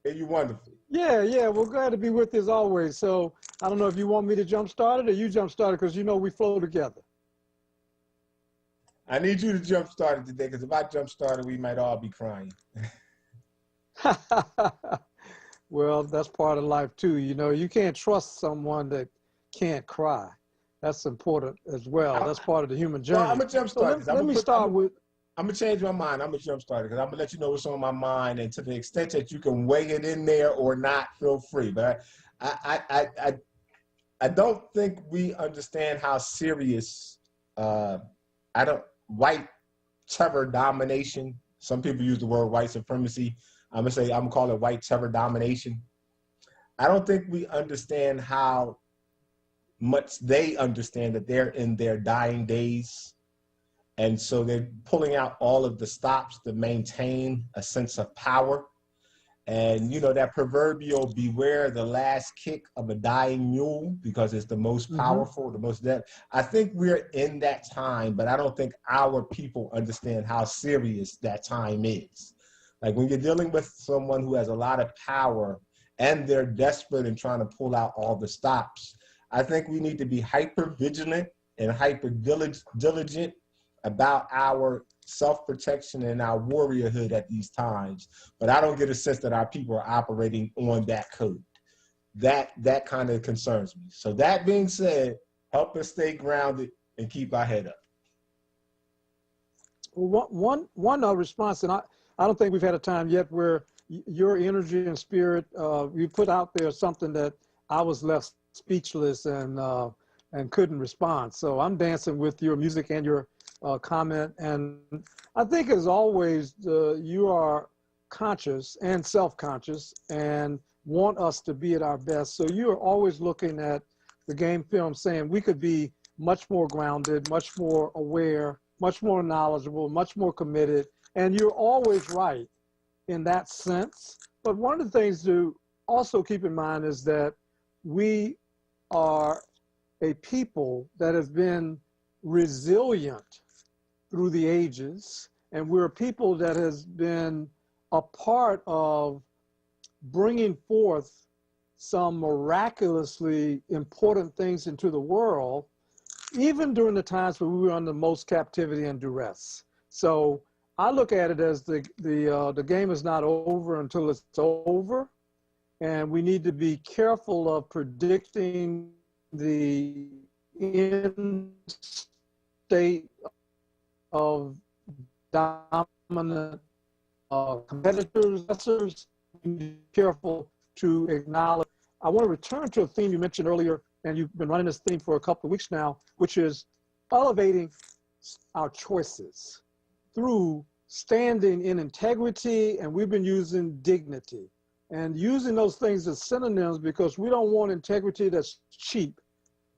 Hear you wonderfully. Yeah. We're glad to be with you as always. So I don't know if you want me to jump start it or you jump start it, because you know we flow together. I need you to jump start it today, because if I jump started, we might all be crying. Well, that's part of life too. You know, you can't trust someone that can't cry. That's important as well. That's part of the human journey. Well, I'm going to jump start. So let me start with. I'm going to change my mind. I'm going to jump start it, because I'm going to let you know what's on my mind. And to the extent that you can weigh it in there or not, feel free. But I don't think we understand how serious, white terror domination. Some people use the word white supremacy. I'm going to call it white terror domination. I don't think we understand how much they understand that they're in their dying days. And so they're pulling out all of the stops to maintain a sense of power. And, you know, that proverbial beware the last kick of a dying mule, because it's the most powerful, the most deadly. I think we're in that time, but I don't think our people understand how serious that time is. Like when you're dealing with someone who has a lot of power and they're desperate and trying to pull out all the stops, I think we need to be hyper vigilant and hyper diligent about our self-protection and our warriorhood at these times. But I don't get a sense that our people are operating on that code. That kind of concerns me. So that being said, help us stay grounded and keep our head up. Well, one response, and I don't think we've had a time yet where your energy and spirit, you put out there something that I was left speechless and couldn't respond. So I'm dancing with your music and your comment. And I think as always, you are conscious and self-conscious and want us to be at our best. So you're always looking at the game film saying we could be much more grounded, much more aware, much more knowledgeable, much more committed. And you're always right in that sense. But one of the things to also keep in mind is that we are a people that has been resilient through the ages, and we're a people that has been a part of bringing forth some miraculously important things into the world, even during the times when we were under most captivity and duress. So I look at it as the game is not over until it's over, and we need to be careful of predicting the end state of dominant competitors. We need to be careful to acknowledge. I want to return to a theme you mentioned earlier, and you've been running this theme for a couple of weeks now, which is elevating our choices through standing in integrity, and we've been using dignity and using those things as synonyms because we don't want integrity that's cheap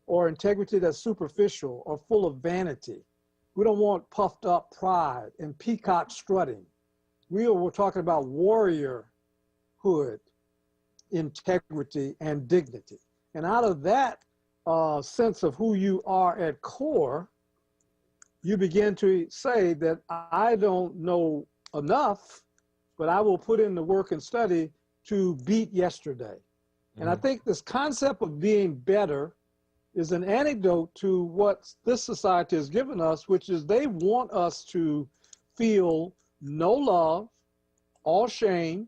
or integrity that's superficial or full of vanity. We don't want puffed up pride and peacock strutting. We're talking about warriorhood, integrity, and dignity. And out of that sense of who you are at core, you begin to say that I don't know enough, but I will put in the work and study to beat yesterday. And I think this concept of being better is an antidote to what this society has given us, which is they want us to feel no love, all shame,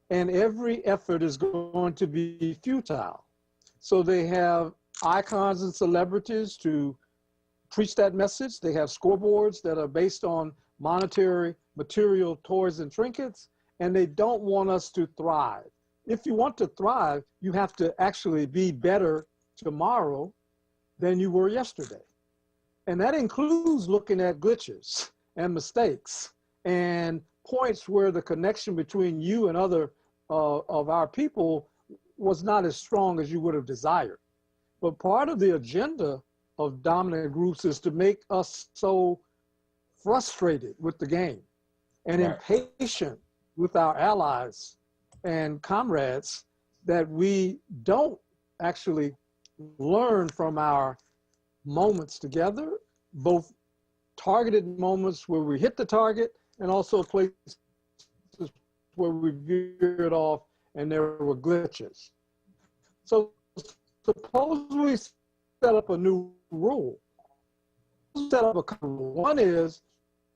and every effort is going to be futile. So they have icons and celebrities to preach that message. They have scoreboards that are based on monetary, material, toys, and trinkets, and they don't want us to thrive. If you want to thrive, you have to actually be better tomorrow than you were yesterday. And that includes looking at glitches and mistakes and points where the connection between you and other of our people was not as strong as you would have desired. But part of the agenda of dominant groups is to make us so frustrated with the game and impatient with our allies and comrades that we don't actually learn from our moments together, both targeted moments where we hit the target and also places where we veered off and there were glitches. So suppose we set up a new rule. Set up a rule. One is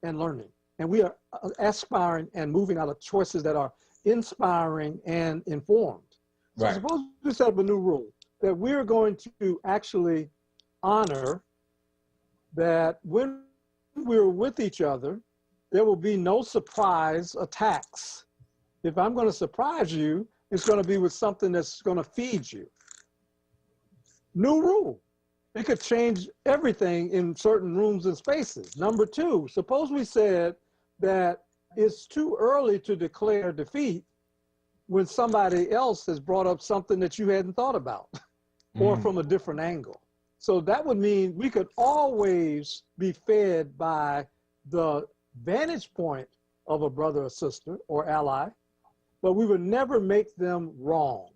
and learning. And we are aspiring and moving out of choices that are inspiring and informed. So suppose we set up a new rule that we're going to actually honor that when we're with each other, there will be no surprise attacks. If I'm going to surprise you, it's going to be with something that's going to feed you. New rule. It could change everything in certain rooms and spaces. Number two, suppose we said that it's too early to declare defeat when somebody else has brought up something that you hadn't thought about or from a different angle. So that would mean we could always be fed by the vantage point of a brother or sister or ally, but we would never make them wrong.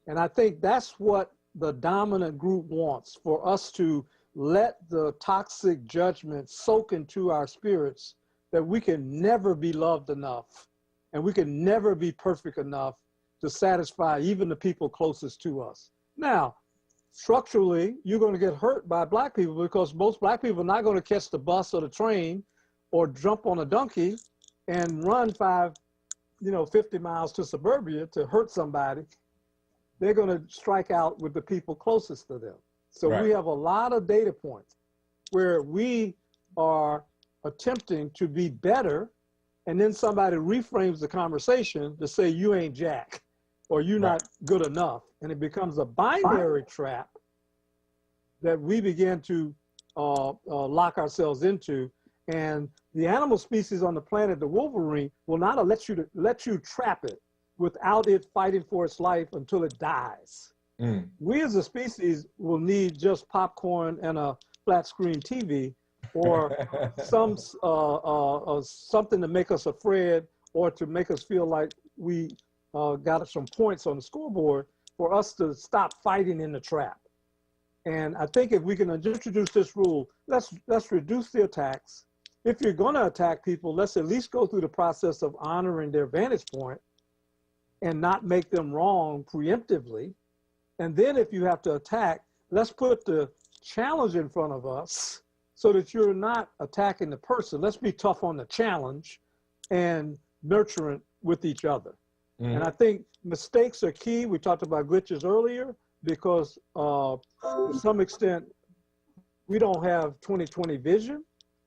And I think that's what the dominant group wants, for us to let the toxic judgment soak into our spirits that we can never be loved enough and we can never be perfect enough to satisfy even the people closest to us. Now, structurally, you're going to get hurt by black people because most black people are not going to catch the bus or the train or jump on a donkey and run 50 miles to suburbia to hurt somebody. They're going to strike out with the people closest to them. So we have a lot of data points where we are attempting to be better, and then somebody reframes the conversation to say you ain't jack or you're not good enough. And it becomes a binary trap that we begin to lock ourselves into. And the animal species on the planet, the wolverine, will not let you trap it without it fighting for its life until it dies. We as a species will need just popcorn and a flat screen TV or something to make us afraid or to make us feel like we got some points on the scoreboard for us to stop fighting in the trap. And I think if we can introduce this rule, let's reduce the attacks. If you're going to attack people, let's at least go through the process of honoring their vantage point and not make them wrong preemptively. And then if you have to attack, let's put the challenge in front of us so that you're not attacking the person. Let's be tough on the challenge and nurturant with each other. And I think mistakes are key. We talked about glitches earlier because to some extent, we don't have 20/20 vision,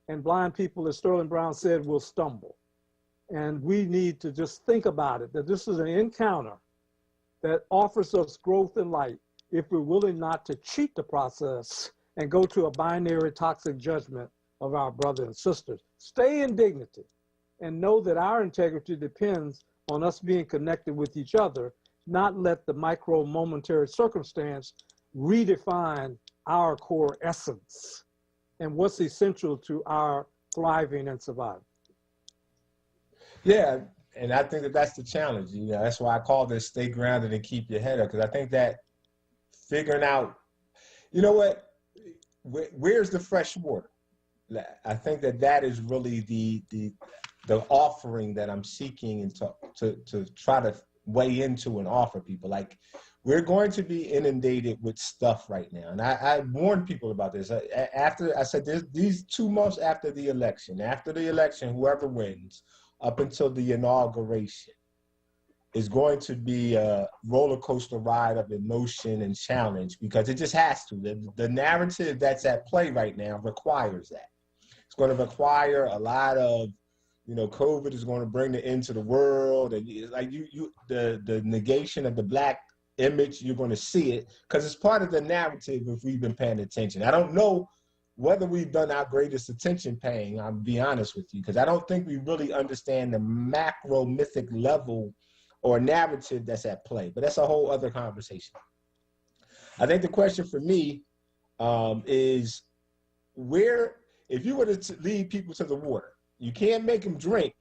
and blind people, as Sterling Brown said, will stumble. And we need to just think about it, that this is an encounter that offers us growth and light if we're willing not to cheat the process and go to a binary toxic judgment of our brothers and sisters. Stay in dignity and know that our integrity depends on us being connected with each other, not let the micro momentary circumstance redefine our core essence and what's essential to our thriving and surviving. Yeah, and I think that that's the challenge. You know, that's why I call this stay grounded and keep your head up, because I think that figuring out, you know what, where's the fresh water? I think that is really the offering that I'm seeking and to try to weigh into and offer people. Like, we're going to be inundated with stuff right now. And I warned people about this. After I said these 2 months after the election, whoever wins, up until the inauguration, is going to be a roller coaster ride of emotion and challenge, because it just has to. The narrative that's at play right now requires that. It's going to require a lot of, COVID is going to bring the end to the world, and like the negation of the Black image, you're going to see it because it's part of the narrative if we've been paying attention. I don't know whether we've done our greatest attention paying, I'll be honest with you, because I don't think we really understand the macro mythic level or narrative that's at play. But that's a whole other conversation. I think the question for me is where, if you were to lead people to the water, you can't make them drink,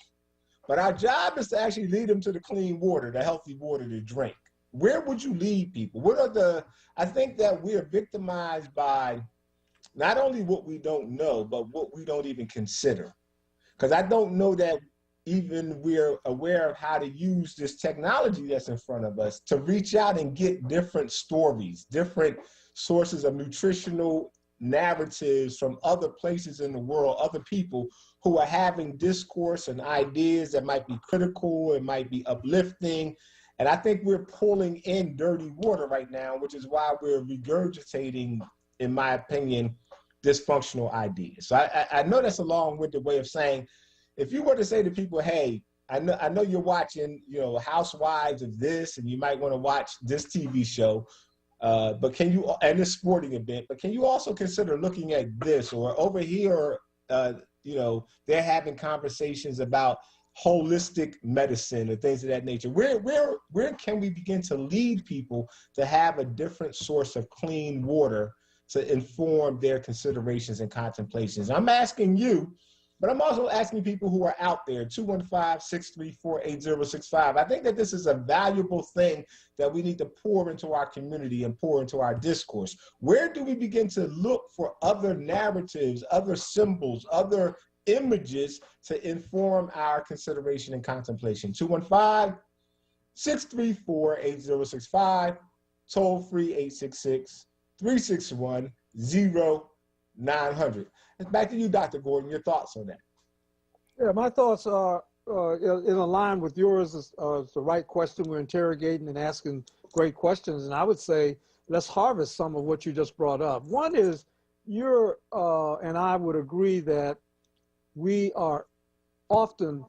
but our job is to actually lead them to the clean water, the healthy water to drink. Where would you lead people? What are I think that we are victimized by not only what we don't know, but what we don't even consider. Because I don't know that even we're aware of how to use this technology that's in front of us to reach out and get different stories, different sources of nutritional narratives from other places in the world, other people who are having discourse and ideas that might be critical, it might be uplifting. And I think we're pulling in dirty water right now, which is why we're regurgitating, in my opinion, dysfunctional ideas. So I know that's a long-winded way of saying, if you were to say to people, hey, I know you're watching, Housewives of this, and you might want to watch this TV show, but can you, and this sporting event, but can you also consider looking at this, or over here, they're having conversations about holistic medicine or things of that nature. Where can we begin to lead people to have a different source of clean water to inform their considerations and contemplations? I'm asking you, but I'm also asking people who are out there, 215-634-8065. I think that this is a valuable thing that we need to pour into our community and pour into our discourse. Where do we begin to look for other narratives, other symbols, other images to inform our consideration and contemplation? 215-634-8065, toll free 866-361-0900. It's back to you, Dr. Gordon, your thoughts on that. Yeah, my thoughts are in line with yours. Is the right question. We're interrogating and asking great questions. And I would say, let's harvest some of what you just brought up. One is and I would agree that we are often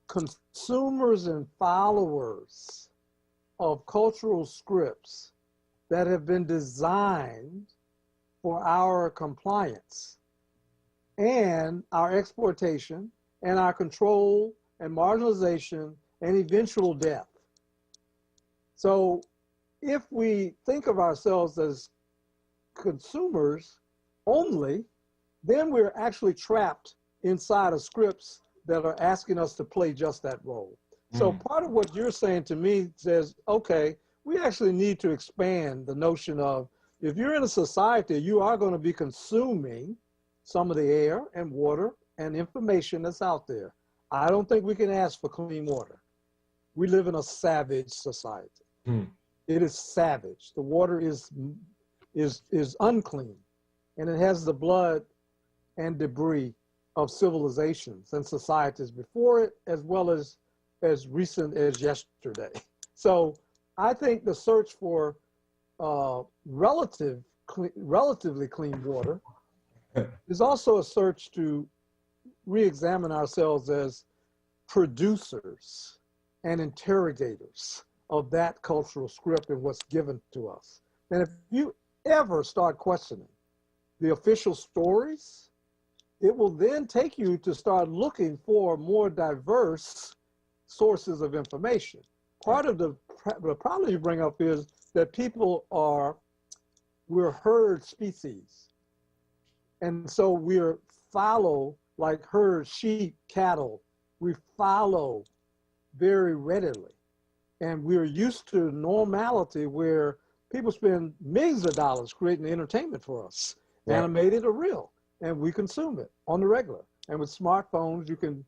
consumers and followers of cultural scripts that have been designed for our compliance and our exploitation and our control and marginalization and eventual death. So if we think of ourselves as consumers only, then we're actually trapped inside of scripts that are asking us to play just that role. So part of what you're saying to me says, okay, we actually need to expand the notion of, if you're in a society, you are going to be consuming some of the air and water and information that's out there. I don't think we can ask for clean water. We live in a savage society. It is savage. The water is unclean, and it has the blood and debris of civilizations and societies before it, as well as recent as yesterday. So I think the search for relatively clean water is also a search to re-examine ourselves as producers and interrogators of that cultural script and what's given to us. And if you ever start questioning the official stories, it will then take you to start looking for more diverse sources of information. Part of the problem you bring up is that we're herd species. And so we're follow like herd sheep, cattle. We follow very readily. And we're used to normality where people spend millions of dollars creating entertainment for us, animated or real, and we consume it on the regular. And with smartphones, you can,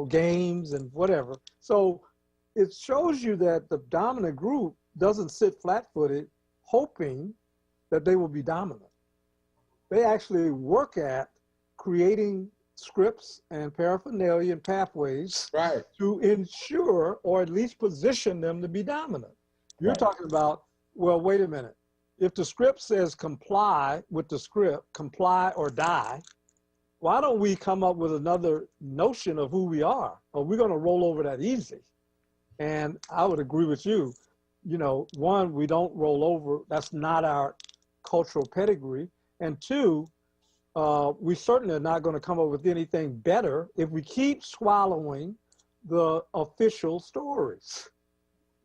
games and whatever. So it shows you that the dominant group doesn't sit flat-footed hoping that they will be dominant. They actually work at creating scripts and paraphernalia and pathways to ensure or at least position them to be dominant. You're talking about, well, wait a minute. If the script says comply with the script, comply or die, why don't we come up with another notion of who we are? Or we're going to roll over that easy. And I would agree with you. One, we don't roll over. That's not our cultural pedigree. And two, we certainly are not going to come up with anything better if we keep swallowing the official stories.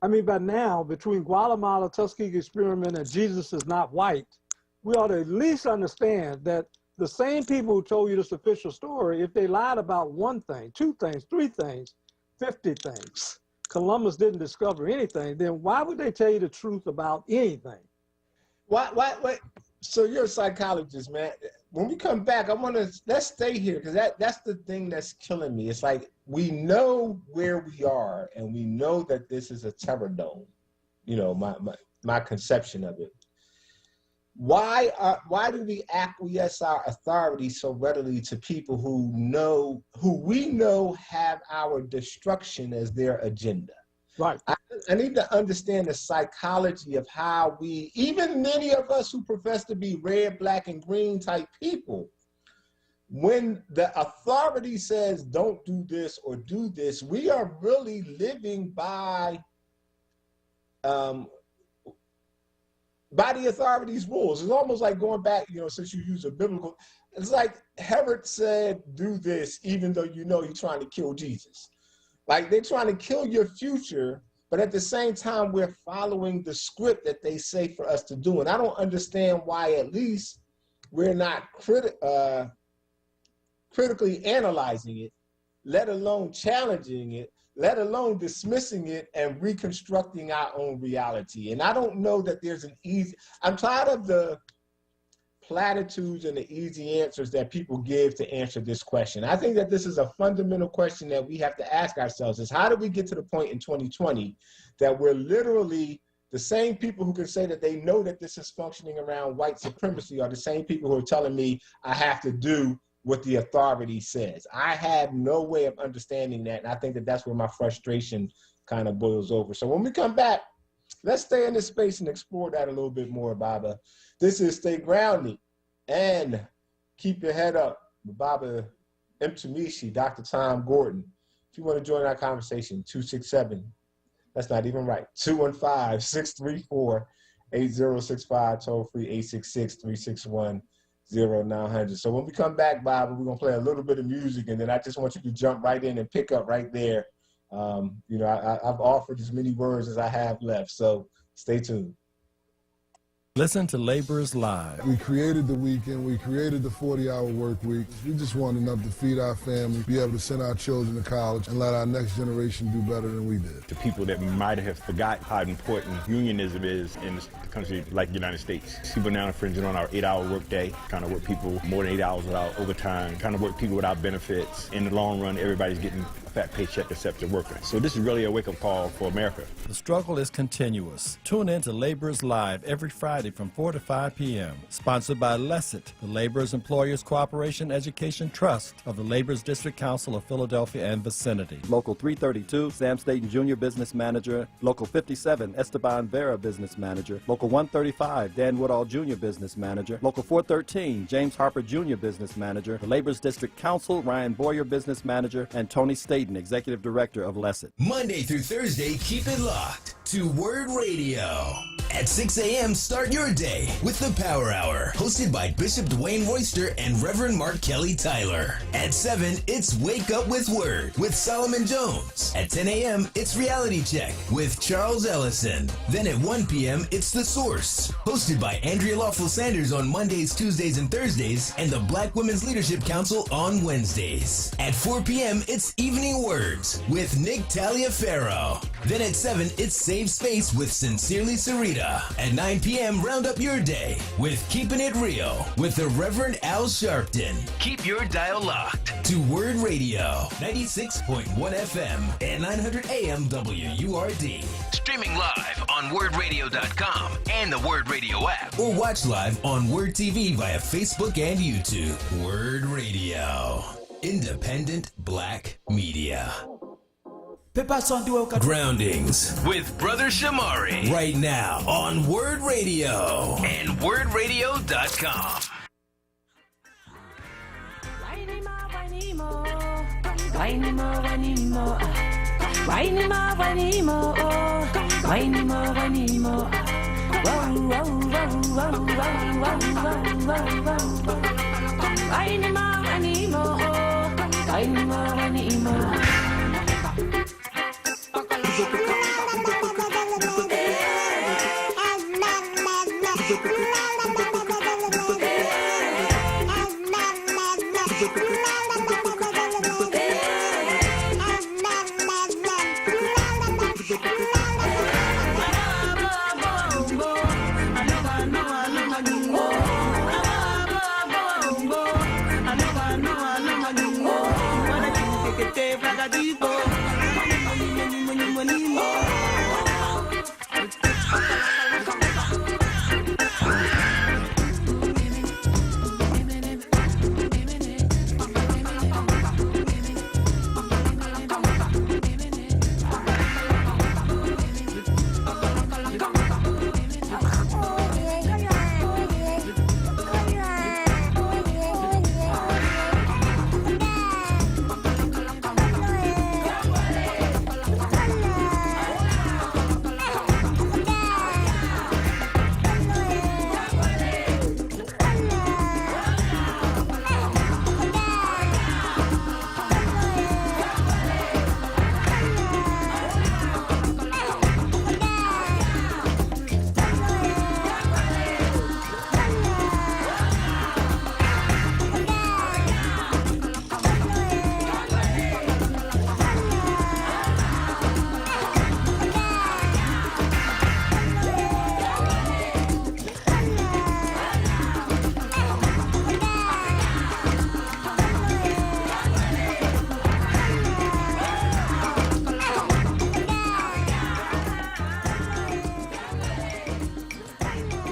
I mean, by now, between Guatemala, Tuskegee experiment, and Jesus is not white, we ought to at least understand that the same people who told you this official story, if they lied about one thing, two things, three things, 50 things, Columbus didn't discover anything, then why would they tell you the truth about anything? Why? So you're a psychologist, man. When we come back, let's stay here, because that's the thing that's killing me. It's like we know where we are, and we know that this is a terror dome. You know, my conception of it. Why do we acquiesce our authority so readily to people who we know have our destruction as their agenda? Right. I need to understand the psychology of how even many of us who profess to be red, black, and green type people, when the authority says don't do this or do this, we are really living by the authority's rules. It's almost like going back, since you use a biblical, it's like Herod said, do this, even though you know you're trying to kill Jesus. Like they're trying to kill your future, but at the same time, we're following the script that they say for us to do. And I don't understand why at least we're not critically analyzing it, let alone challenging it, let alone dismissing it and reconstructing our own reality. And I don't know that there's I'm tired of the platitudes and the easy answers that people give to answer this question. I think that this is a fundamental question that we have to ask ourselves is how do we get to the point in 2020 that we're literally the same people who can say that they know that this is functioning around white supremacy are the same people who are telling me I have to do what the authority says. I have no way of understanding that. And I think that that's where my frustration kind of boils over. So when we come back, let's stay in this space and explore that a little bit more, Baba. This is Stay Grounded and Keep Your Head Up with Baba Mtumishi, Dr. Tom Gordon. If you want to join our conversation, 267, that's not even right, 215-634-8065, toll free 866-361-0900. So when we come back, Baba, we're going to play a little bit of music, and then I just want you to jump right in and pick up right there. I've offered as many words as I have left, so stay tuned. Listen to Laborers Live. We created the weekend. We created the 40-hour work week. We just want enough to feed our family, be able to send our children to college, and let our next generation do better than we did. To people that might have forgot how important unionism is in a country like the United States. People now infringing on our 8-hour workday, trying to work people more than 8 hours without overtime, trying to work people without benefits. In the long run, everybody's getting a fat paycheck except the worker. So this is really a wake-up call for America. The struggle is continuous. Tune in to Laborers Live every Friday from 4 to 5 p.m. Sponsored by LESIT, the Laborers Employers Cooperation Education Trust of the Laborers District Council of Philadelphia and vicinity. Local 332, Sam Staten Jr. Business Manager. Local 57, Esteban Vera Business Manager. Local 135, Dan Woodall Jr. Business Manager. Local 413, James Harper Jr. Business Manager. The Laborers District Council, Ryan Boyer Business Manager, and Tony Staten, Executive Director of LESIT. Monday through Thursday, keep it locked to WURD Radio. At 6 a.m., start your day with the Power Hour, hosted by Bishop Dwayne Royster and Reverend Mark Kelly Tyler. At 7, it's Wake Up with WURD with Solomon Jones. At 10 a.m., it's Reality Check with Charles Ellison. Then at 1 p.m., it's The Source, hosted by Andrea Lawful Sanders on Mondays, Tuesdays, and Thursdays, and the Black Women's Leadership Council on Wednesdays. At 4 p.m., it's Evening Words with Nick Taliaferro. Then at 7, it's Save Space with Sincerely Sarita. At 9 p.m., round up your day with Keeping It Real with the Reverend Al Sharpton. Keep your dial locked to WURD Radio, 96.1 FM and 900 AM WURD. Streaming live on WURDradio.com and the WURD Radio app. Or watch live on WURD TV via Facebook and YouTube. WURD Radio. Independent Black Media. Groundings with Brother Shamari right now on WURD Radio and WURDradio.com.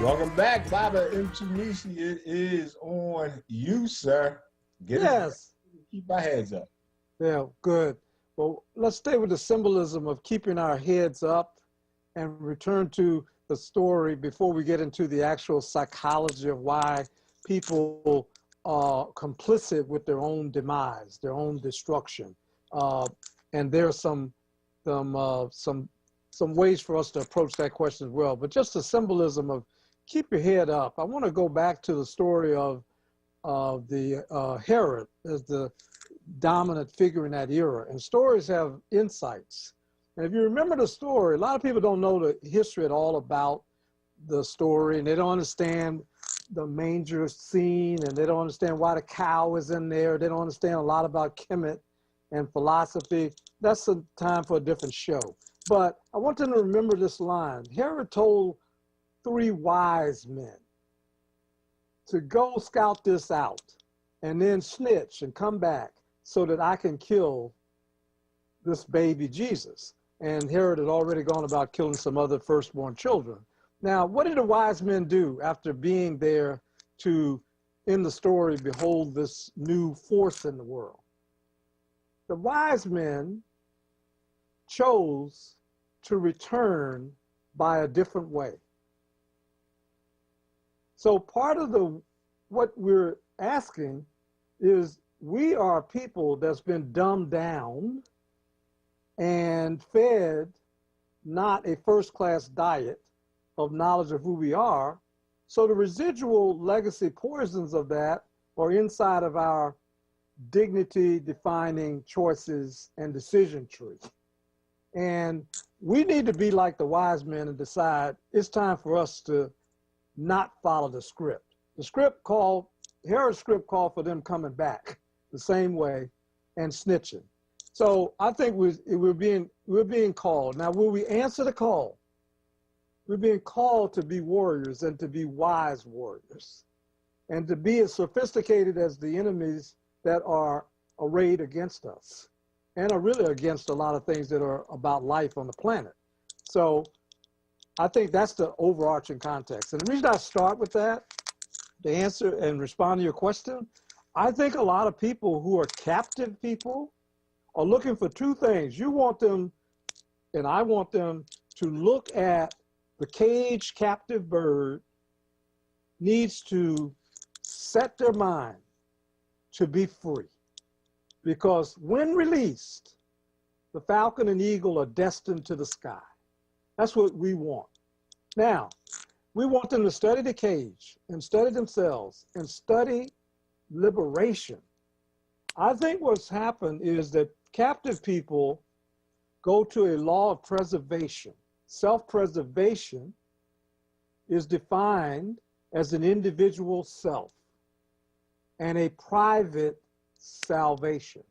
Welcome back, Baba M. Tunisi. It is on you, sir. Yes. Keep our heads up. Yeah, good. Well, let's stay with the symbolism of keeping our heads up and return to the story before we get into the actual psychology of why people are complicit with their own demise, their own destruction. And there are some ways for us to approach that question as well. But just the symbolism of keep your head up. I want to go back to the story of the Herod as the dominant figure in that era. And stories have insights. And if you remember the story, a lot of people don't know the history at all about the story, and they don't understand the manger scene, and they don't understand why the cow is in there. They don't understand a lot about Kemet and philosophy. That's a time for a different show. But I want them to remember this line. Herod told 3 wise men to go scout this out and then snitch and come back so that I can kill this baby Jesus. And Herod had already gone about killing some other firstborn children. Now, what did the wise men do after being there to, in the story, behold this new force in the world? The wise men chose to return by a different way. So part of what we're asking is, we are people that's been dumbed down and fed not a first-class diet of knowledge of who we are. So the residual legacy poisons of that are inside of our dignity-defining choices and decision tree. And we need to be like the wise men and decide it's time for us to not follow the script. Herod's script called for them coming back the same way and snitching. So I think we're being called. Now, will we answer the call? We're being called to be warriors and to be wise warriors and to be as sophisticated as the enemies that are arrayed against us and are really against a lot of things that are about life on the planet. So I think that's the overarching context. And the reason I start with that, to answer and respond to your question, I think a lot of people who are captive people are looking for 2 things. You want them, and I want them, to look at the caged captive bird needs to set their mind to be free. Because when released, the falcon and eagle are destined to the sky. That's what we want. Now, we want them to study the cage and study themselves and study liberation. I think what's happened is that captive people go to a law of preservation. Self-preservation is defined as an individual self and a private salvation.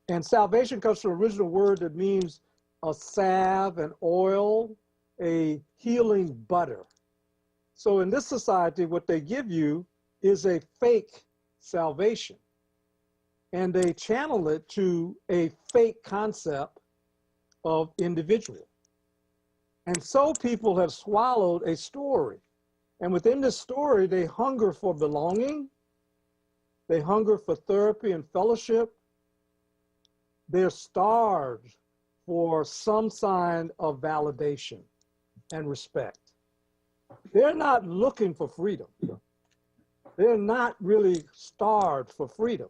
And salvation comes from an original word that means a salve, an oil, a healing butter. So in this society, what they give you is a fake salvation. And they channel it to a fake concept of individual. And so people have swallowed a story. And within this story, they hunger for belonging. They hunger for therapy and fellowship. They're starved for some sign of validation and respect. They're not looking for freedom. They're not really starved for freedom.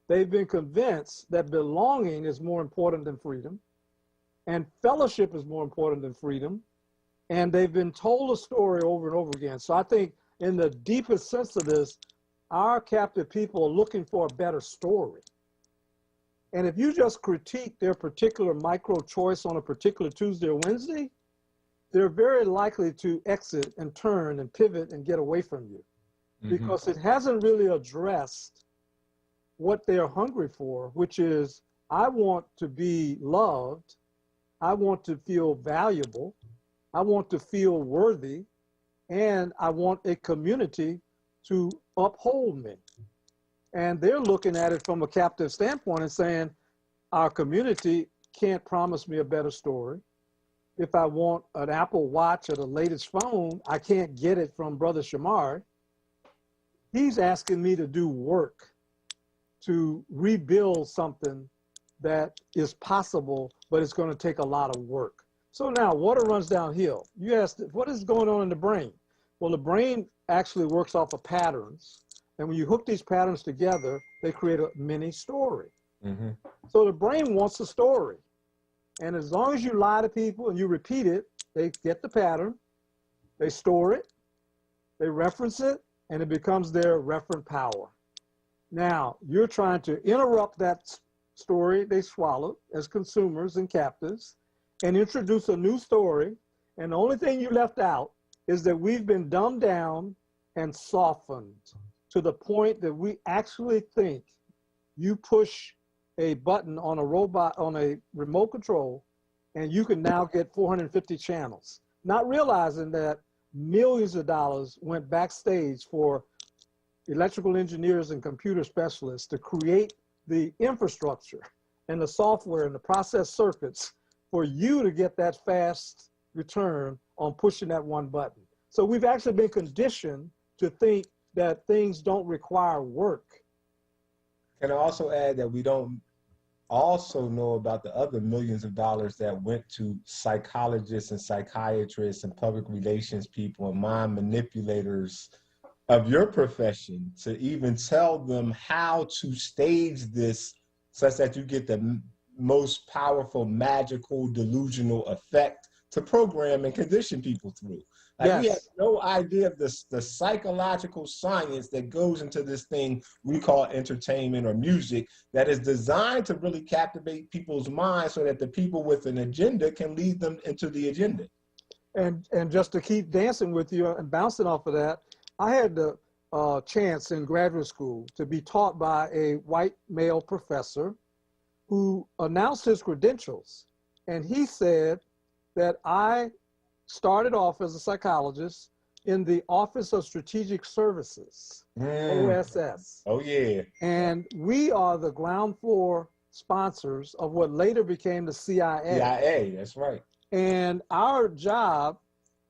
They've been convinced that belonging is more important than freedom, and fellowship is more important than freedom, and they've been told a story over and over again. So I think in the deepest sense of this, our captive people are looking for a better story. And if you just critique their particular micro choice on a particular Tuesday or Wednesday, they're very likely to exit and turn and pivot and get away from you, because it hasn't really addressed what they're hungry for, which is, I want to be loved, I want to feel valuable, I want to feel worthy, and I want a community to uphold me. And they're looking at it from a captive standpoint and saying, our community can't promise me a better story. If I want an Apple Watch or the latest phone, I can't get it from Brother Shamar. He's asking me to do work to rebuild something that is possible, but it's going to take a lot of work. So now water runs downhill. You asked, what is going on in the brain? Well, the brain actually works off of patterns. And when you hook these patterns together, they create a mini story. So the brain wants a story. And as long as you lie to people and you repeat it, they get the pattern, they store it, they reference it, and it becomes their referent power. Now, you're trying to interrupt that story they swallowed as consumers and captives and introduce a new story. And the only thing you left out is that we've been dumbed down and softened to the point that we actually think you push a button on a robot, on a remote control, and you can now get 450 channels, not realizing that millions of dollars went backstage for electrical engineers and computer specialists to create the infrastructure and the software and the process circuits for you to get that fast return on pushing that one button. So we've actually been conditioned to think that things don't require work. Can I also add that we don't also know about the other millions of dollars that went to psychologists and psychiatrists and public relations people and mind manipulators of your profession to even tell them how to stage this such that you get the most powerful, magical, delusional effect to program and condition people through. Like, we have no idea of the psychological science that goes into this thing we call entertainment or music that is designed to really captivate people's minds so that the people with an agenda can lead them into the agenda. And just to keep dancing with you and bouncing off of that, I had the chance in graduate school to be taught by a white male professor who announced his credentials. And he said that I started off as a psychologist in the Office of Strategic Services, OSS. Oh, yeah. And we are the ground floor sponsors of what later became the CIA. CIA, that's right. And our job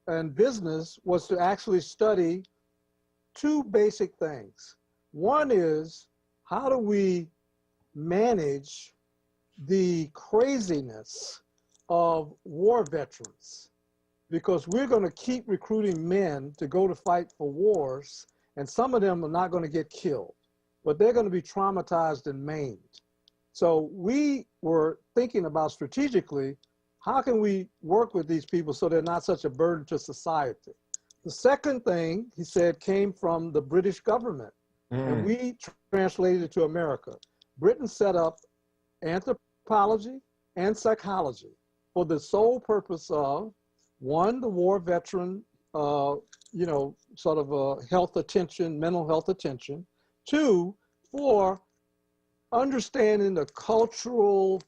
and business was to actually study two basic things. One is, how do we manage the craziness of war veterans? Because we're going to keep recruiting men to go to fight for wars, and some of them are not going to get killed, but they're going to be traumatized and maimed. So we were thinking about strategically, how can we work with these people so they're not such a burden to society? The second thing, he said, came from the British government. and we translated it to America. Britain set up anthropology and psychology for the sole purpose of, one, the war veteran, you know, sort of health attention, mental health attention. Two, for understanding the cultural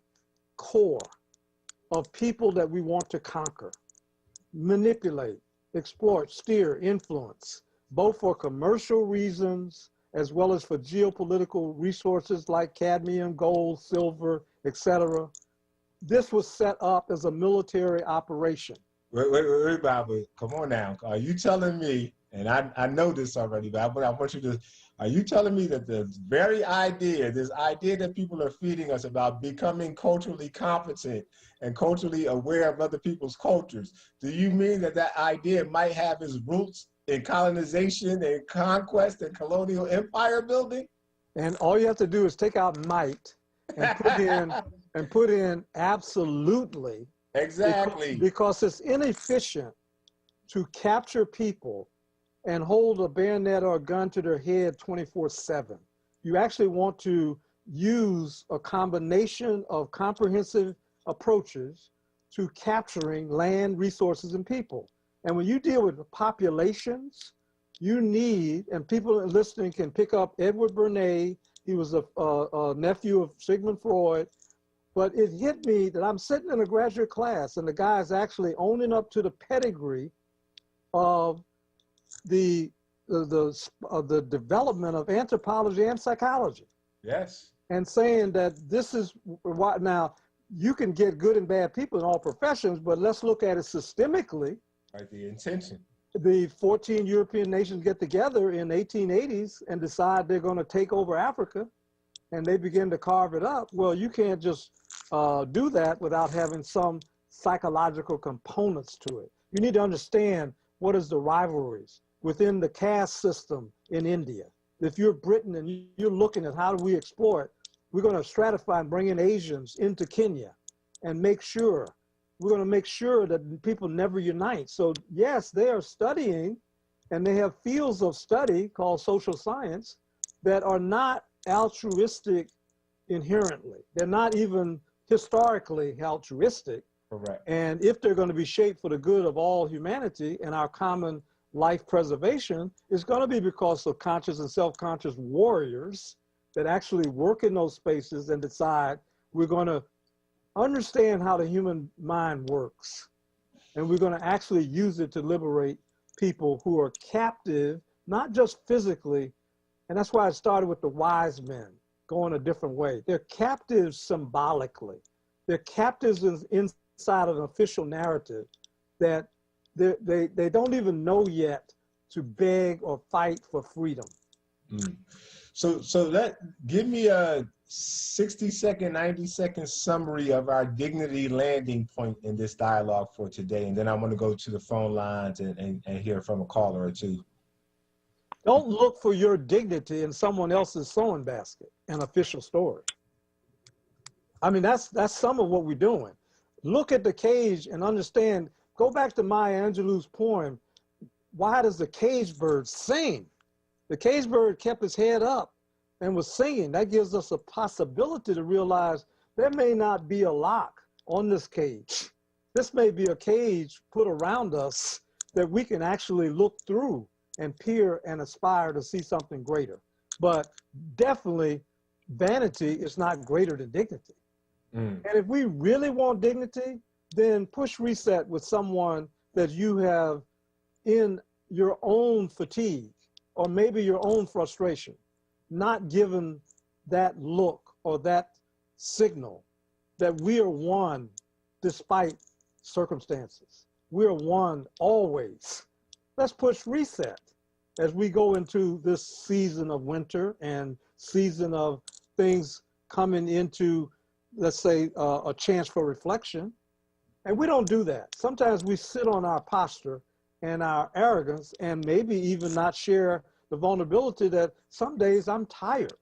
core of people that we want to conquer, manipulate, exploit, steer, influence, both for commercial reasons as well as for geopolitical resources like cadmium, gold, silver, etc. This was set up as a military operation. Wait, Baba, come on now. Are you telling me, and I know this already, but I want you to, are you telling me that the very idea, this idea that people are feeding us about becoming culturally competent and culturally aware of other people's cultures, do you mean that that idea might have its roots in colonization and conquest and colonial empire building? And all you have to do is take out might and put in absolutely. Exactly. Because it's inefficient to capture people and hold a bayonet or a gun to their head 24/7. You actually want to use a combination of comprehensive approaches to capturing land, resources, and people. And when you deal with populations, you need, and people listening can pick up Edward Bernays. He was a nephew of Sigmund Freud. But it hit me that I'm sitting in a graduate class and the guy is actually owning up to the pedigree of the development of anthropology and psychology. Yes. And saying that this is why, now you can get good and bad people in all professions, but let's look at it systemically. Right, the intention. The 14 European nations get together in 1880s and decide they're going to take over Africa, and they begin to carve it up. Well, you can't just do that without having some psychological components to it. You need to understand what is the rivalries within the caste system in India. If you're Britain and you're looking at how do we exploit, we're going to stratify and bring in Asians into Kenya and make sure, we're going to make sure that people never unite. So yes, they are studying, and they have fields of study called social science that are not altruistic inherently. They're not even historically altruistic. Correct. And if they're going to be shaped for the good of all humanity and our common life preservation, it's going to be because of conscious and self-conscious warriors that actually work in those spaces and decide we're going to understand how the human mind works. And we're going to actually use it to liberate people who are captive, not just physically. And that's why I started with the wise men going a different way. They're captives symbolically. They're captives inside of an official narrative that they don't even know yet to beg or fight for freedom. Mm. So give me a 60-second, 90-second summary of our dignity landing point in this dialogue for today. And then I want to go to the phone lines and hear from a caller or two. Don't look for your dignity in someone else's sewing basket, an official story. I mean, that's some of what we're doing. Look at the cage and understand, go back to Maya Angelou's poem, why does the cage bird sing? The cage bird kept his head up and was singing. That gives us a possibility to realize there may not be a lock on this cage. This may be a cage put around us that we can actually look through and peer and aspire to see something greater. But definitely vanity is not greater than dignity. And if we really want dignity, then push reset with someone that you have in your own fatigue or maybe your own frustration, not given that look or that signal that we are one despite circumstances. We are one always. Let's push reset as we go into this season of winter and season of things coming into, let's say, a chance for reflection. And we don't do that. Sometimes we sit on our posture and our arrogance and maybe even not share the vulnerability that some days I'm tired.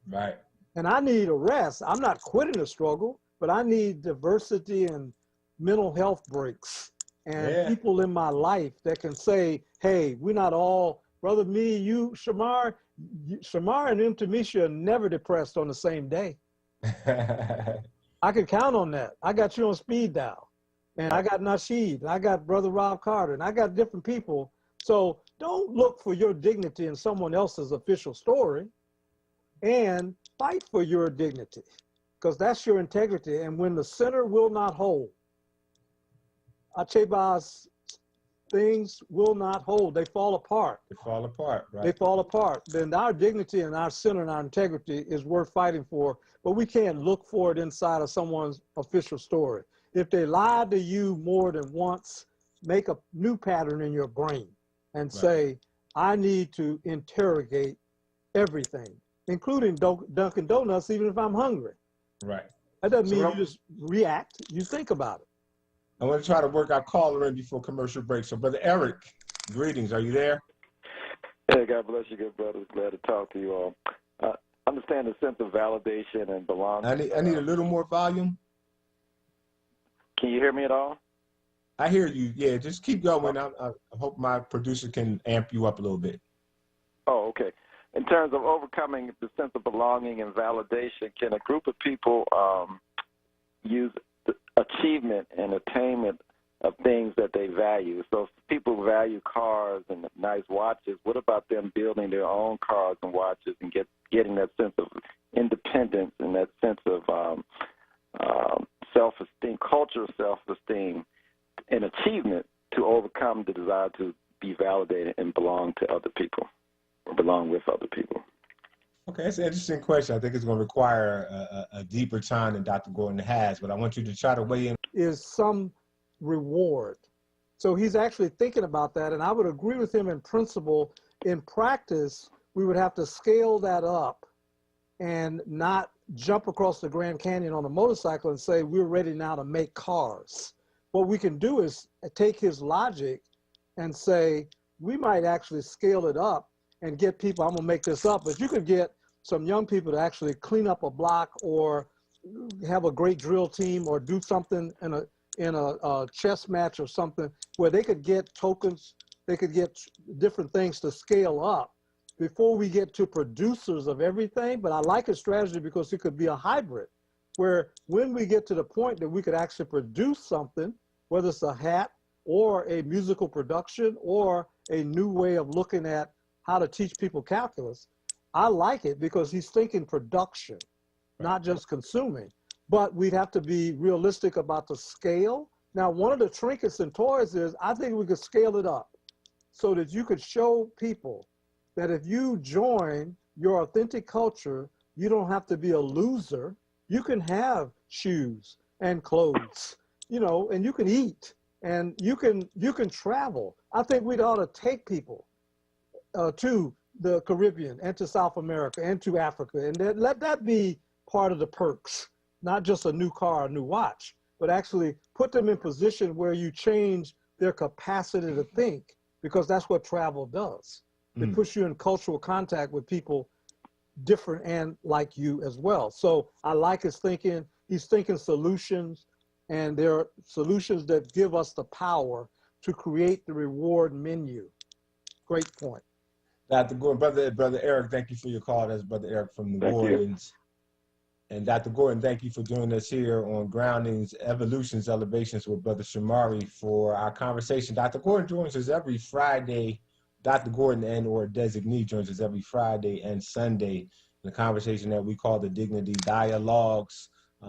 Right. And I need a rest. I'm not quitting the struggle, but I need diversity and mental health breaks and people in my life that can say, hey, we're not all, brother, me, you, Shamar, Shamar and Mtamisha are never depressed on the same day. I can count on that. I got you on speed dial, and I got Nasheed, and I got Brother Rob Carter, and I got different people. So don't look for your dignity in someone else's official story, and fight for your dignity, because that's your integrity. And when the center will not hold, Acheba's things will not hold. They fall apart. They fall apart, right? They fall apart. Then our dignity and our center and our integrity is worth fighting for, but we can't look for it inside of someone's official story. If they lied to you more than once, make a new pattern in your brain and say, I need to interrogate everything, including Dunkin' Donuts, even if I'm hungry. Right. That doesn't mean you just react, you think about it. I want to try to work our caller in before commercial break. So, Brother Eric, greetings. Are you there? Hey, God bless you, good brothers. Glad to talk to you all. Understand the sense of validation and belonging. I need a little more volume. Can you hear me at all? I hear you. Yeah, just keep going. I hope my producer can amp you up a little bit. Oh, okay. In terms of overcoming the sense of belonging and validation, can a group of people use the achievement and attainment of things that they value? So if people value cars and nice watches, what about them building their own cars and watches and getting that sense of independence and that sense of self-esteem, cultural self-esteem and achievement to overcome the desire to be validated and belong to other people or belong with other people? Okay, that's an interesting question. I think it's going to require a deeper time than Dr. Gordon has, but I want you to try to weigh in. Is some reward. So he's actually thinking about that, and I would agree with him in principle. In practice, we would have to scale that up and not jump across the Grand Canyon on a motorcycle and say, we're ready now to make cars. What we can do is take his logic and say, we might actually scale it up and get people, I'm gonna make this up, but you could get some young people to actually clean up a block or have a great drill team or do something in a chess match or something where they could get tokens, they could get different things to scale up before we get to producers of everything. But I like his strategy because it could be a hybrid where when we get to the point that we could actually produce something, whether it's a hat or a musical production or a new way of looking at how to teach people calculus, I like it because he's thinking production, not just consuming. But we'd have to be realistic about the scale. Now, one of the trinkets and toys is, I think we could scale it up so that you could show people that if you join your authentic culture, you don't have to be a loser. You can have shoes and clothes, you know, and you can eat and you can travel. I think we'd ought to take people to the Caribbean and to South America and to Africa, and let that be part of the perks, not just a new car, a new watch, but actually put them in position where you change their capacity to think, because that's what travel does. It puts you in cultural contact with people different and like you as well. So I like his thinking. He's thinking solutions, and there are solutions that give us the power to create the reward menu. Great point. Dr. Gordon, Brother Eric, thank you for your call. That's Brother Eric from New Orleans. And Dr. Gordon, thank you for joining us here on Groundings, Evolutions, Elevations with Brother Shamari for our conversation. Dr. Gordon joins us every Friday. Dr. Gordon and/or designee joins us every Friday and Sunday. The conversation that we call the Dignity Dialogues.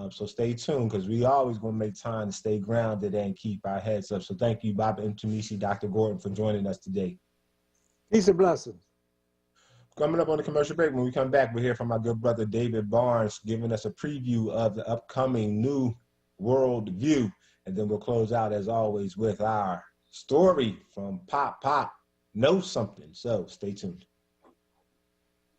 So stay tuned, because we always going to make time to stay grounded and keep our heads up. So thank you, Baba Mtumishi, Dr. Gordon, for joining us today. Peace and blessings. Coming up on the commercial break, when we come back, we'll hear from our good brother David Barnes giving us a preview of the upcoming New World View. And then we'll close out, as always, with our story from Pop Know Something. So stay tuned.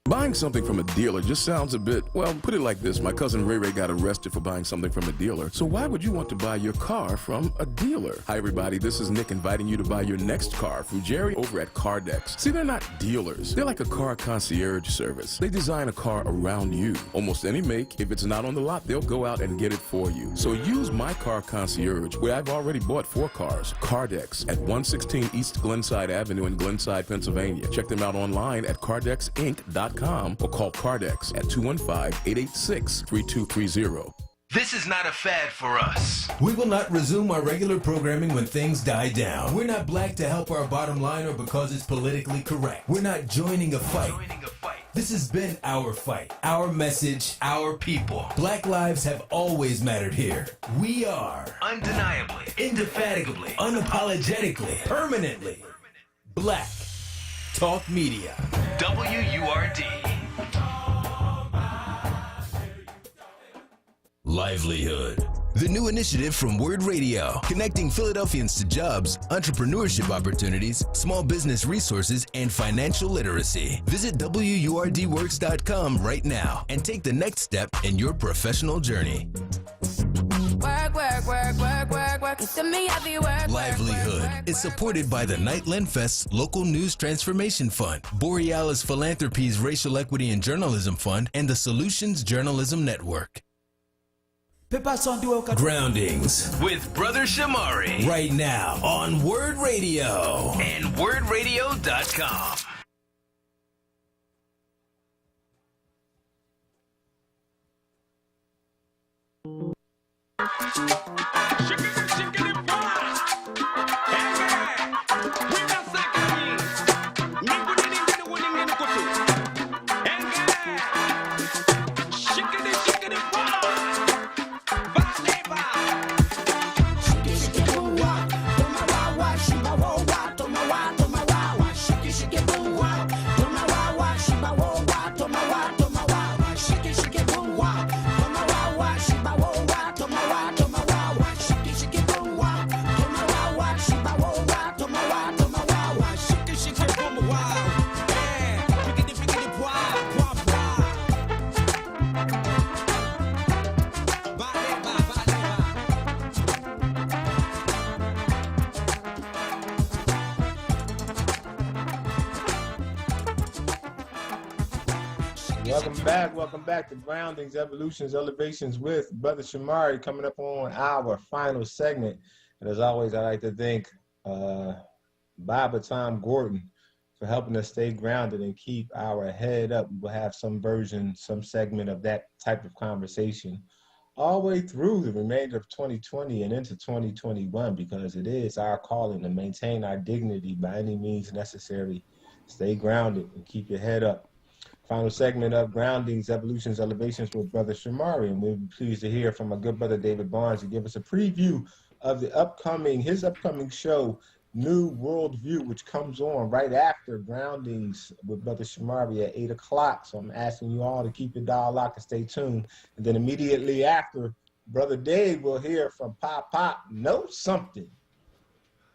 Buying something from a dealer just sounds a bit, well, put it like this. My cousin Ray Ray got arrested for buying something from a dealer. So why would you want to buy your car from a dealer? Hi, everybody. This is Nick inviting you to buy your next car through Jerry over at Cardex. See, they're not dealers. They're like a car concierge service. They design a car around you. Almost any make. If it's not on the lot, they'll go out and get it for you. So use My Car Concierge, where I've already bought 4 cars. Cardex at 116 East Glenside Avenue in Glenside, Pennsylvania. Check them out online at cardexinc.com. Or call Cardex at 215-886-3230. This is not a fad for us. We will not resume our regular programming when things die down. We're not black to help our bottom line or because it's politically correct. We're not joining a fight. This has been our fight, our message, our people. Black lives have always mattered here. We are undeniably, indefatigably, unapologetically, permanently Black Talk Media. WURD. Livelihood. The new initiative from WURD Radio, connecting Philadelphians to jobs, entrepreneurship opportunities, small business resources, and financial literacy. Visit WURDworks.com right now and take the next step in your professional journey. Livelihood is supported by the Nightland Fest's Local News Transformation Fund, Borealis Philanthropies Racial Equity and Journalism Fund, and the Solutions Journalism Network. Groundings with Brother Shamari right now on WURD Radio and WURDradio.com. Welcome back to Groundings, Evolutions, Elevations with Brother Shamari, coming up on our final segment. And as always, I'd like to thank Baba Tom Gordon for helping us stay grounded and keep our head up. We'll have some version, some segment of that type of conversation all the way through the remainder of 2020 and into 2021, because it is our calling to maintain our dignity by any means necessary. Stay grounded and keep your head up. Final segment of Groundings, Evolutions, Elevations with Brother Shamari, and we'll be pleased to hear from our good brother David Barnes to give us a preview of his upcoming show, New World View, which comes on right after Groundings with Brother Shamari at 8 o'clock. So I'm asking you all to keep your dial locked and stay tuned. And then immediately after, Brother Dave will hear from Pop Know Something.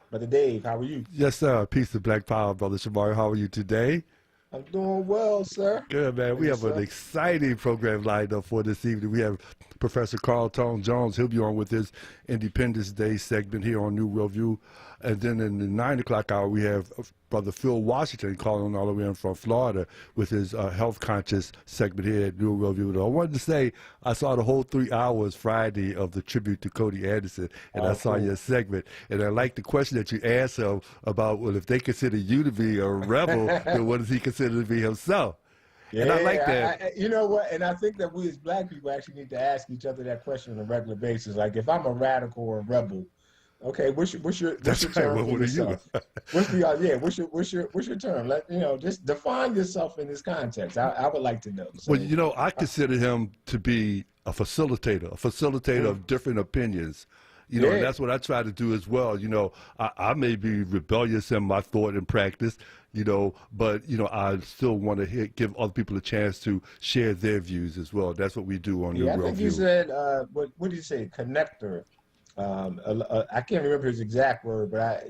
Brother Dave, how are you? Yes, sir. Peace of Black Power, Brother Shamari. How are you today? I'm doing well, sir. Good, man. We have an exciting program lined up for this evening. We have Professor Carl Tone Jones. He'll be on with his Independence Day segment here on New World View. And then in the 9 o'clock hour, we have Brother Phil Washington calling all the way in from Florida with his health conscious segment here at New World View. I wanted to say I saw the whole 3 hours Friday of the tribute to Cody Anderson, and I saw your segment. And I like the question that you asked him about, well, if they consider you to be a rebel, then what does he consider to be himself? Yeah, and I like that. You know what? And I think that we as black people actually need to ask each other that question on a regular basis. Like, if I'm a radical or a rebel, okay, what's your term for yourself? What's your term? Just define yourself in this context. I would like to know. So, well, I consider him to be a facilitator of different opinions. And that's what I try to do as well. I may be rebellious in my thought and practice, but, I still want to give other people a chance to share their views as well. That's what we do on New World View. I think you said, what did you say, connector? I can't remember his exact word, but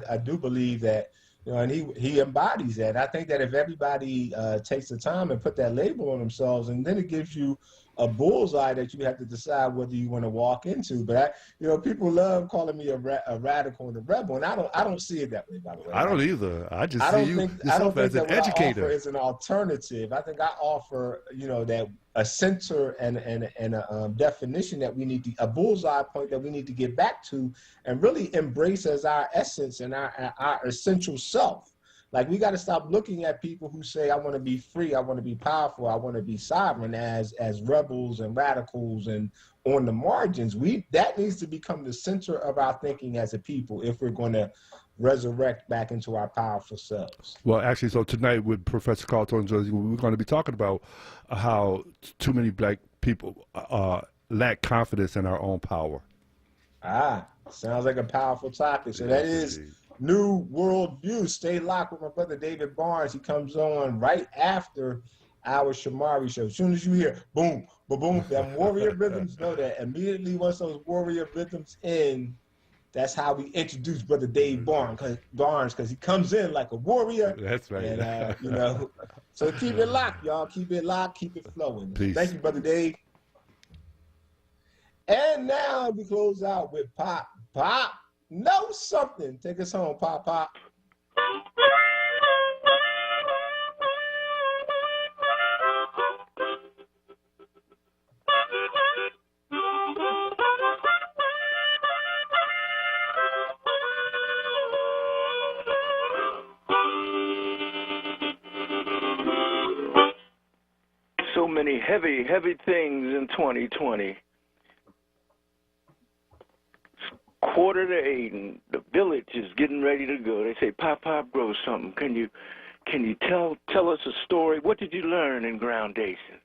I do believe that You know, and he embodies that. I think that if everybody takes the time and put that label on themselves, and then it gives you a bullseye that you have to decide whether you want to walk into. But people love calling me a radical and a rebel, and I don't see it that way. By the way, I don't either. I just I see don't you think yourself as an that what educator. I offer is an alternative. I think I offer, that a center and a definition that we need to, a bullseye point that we need to get back to, and really embrace as our essence and our essential self. Like, we got to stop looking at people who say, I want to be free, I want to be powerful, I want to be sovereign as rebels and radicals and on the margins. That needs to become the center of our thinking as a people if we're going to resurrect back into our powerful selves. Well, actually, so tonight with Professor Carl Tony Jones, we're going to be talking about how too many black people lack confidence in our own power. Sounds like a powerful topic. So that is New World View. Stay locked with my brother David Barnes. He comes on right after our Shamari show. As soon as you hear boom, boom, boom, them warrior rhythms, know that immediately once those warrior rhythms in, that's how we introduce brother Dave Barnes, because he comes in like a warrior. That's right. And, so keep it locked, y'all. Keep it locked. Keep it flowing. Peace. Thank you, brother Dave. And now we close out with Pop. Pop, know something. Take us home, Pop, Pop. So many heavy, heavy things in 2020. 7:45, and the village is getting ready to go. They say, Pop, grow something. Can you tell us a story? What did you learn in Groundation?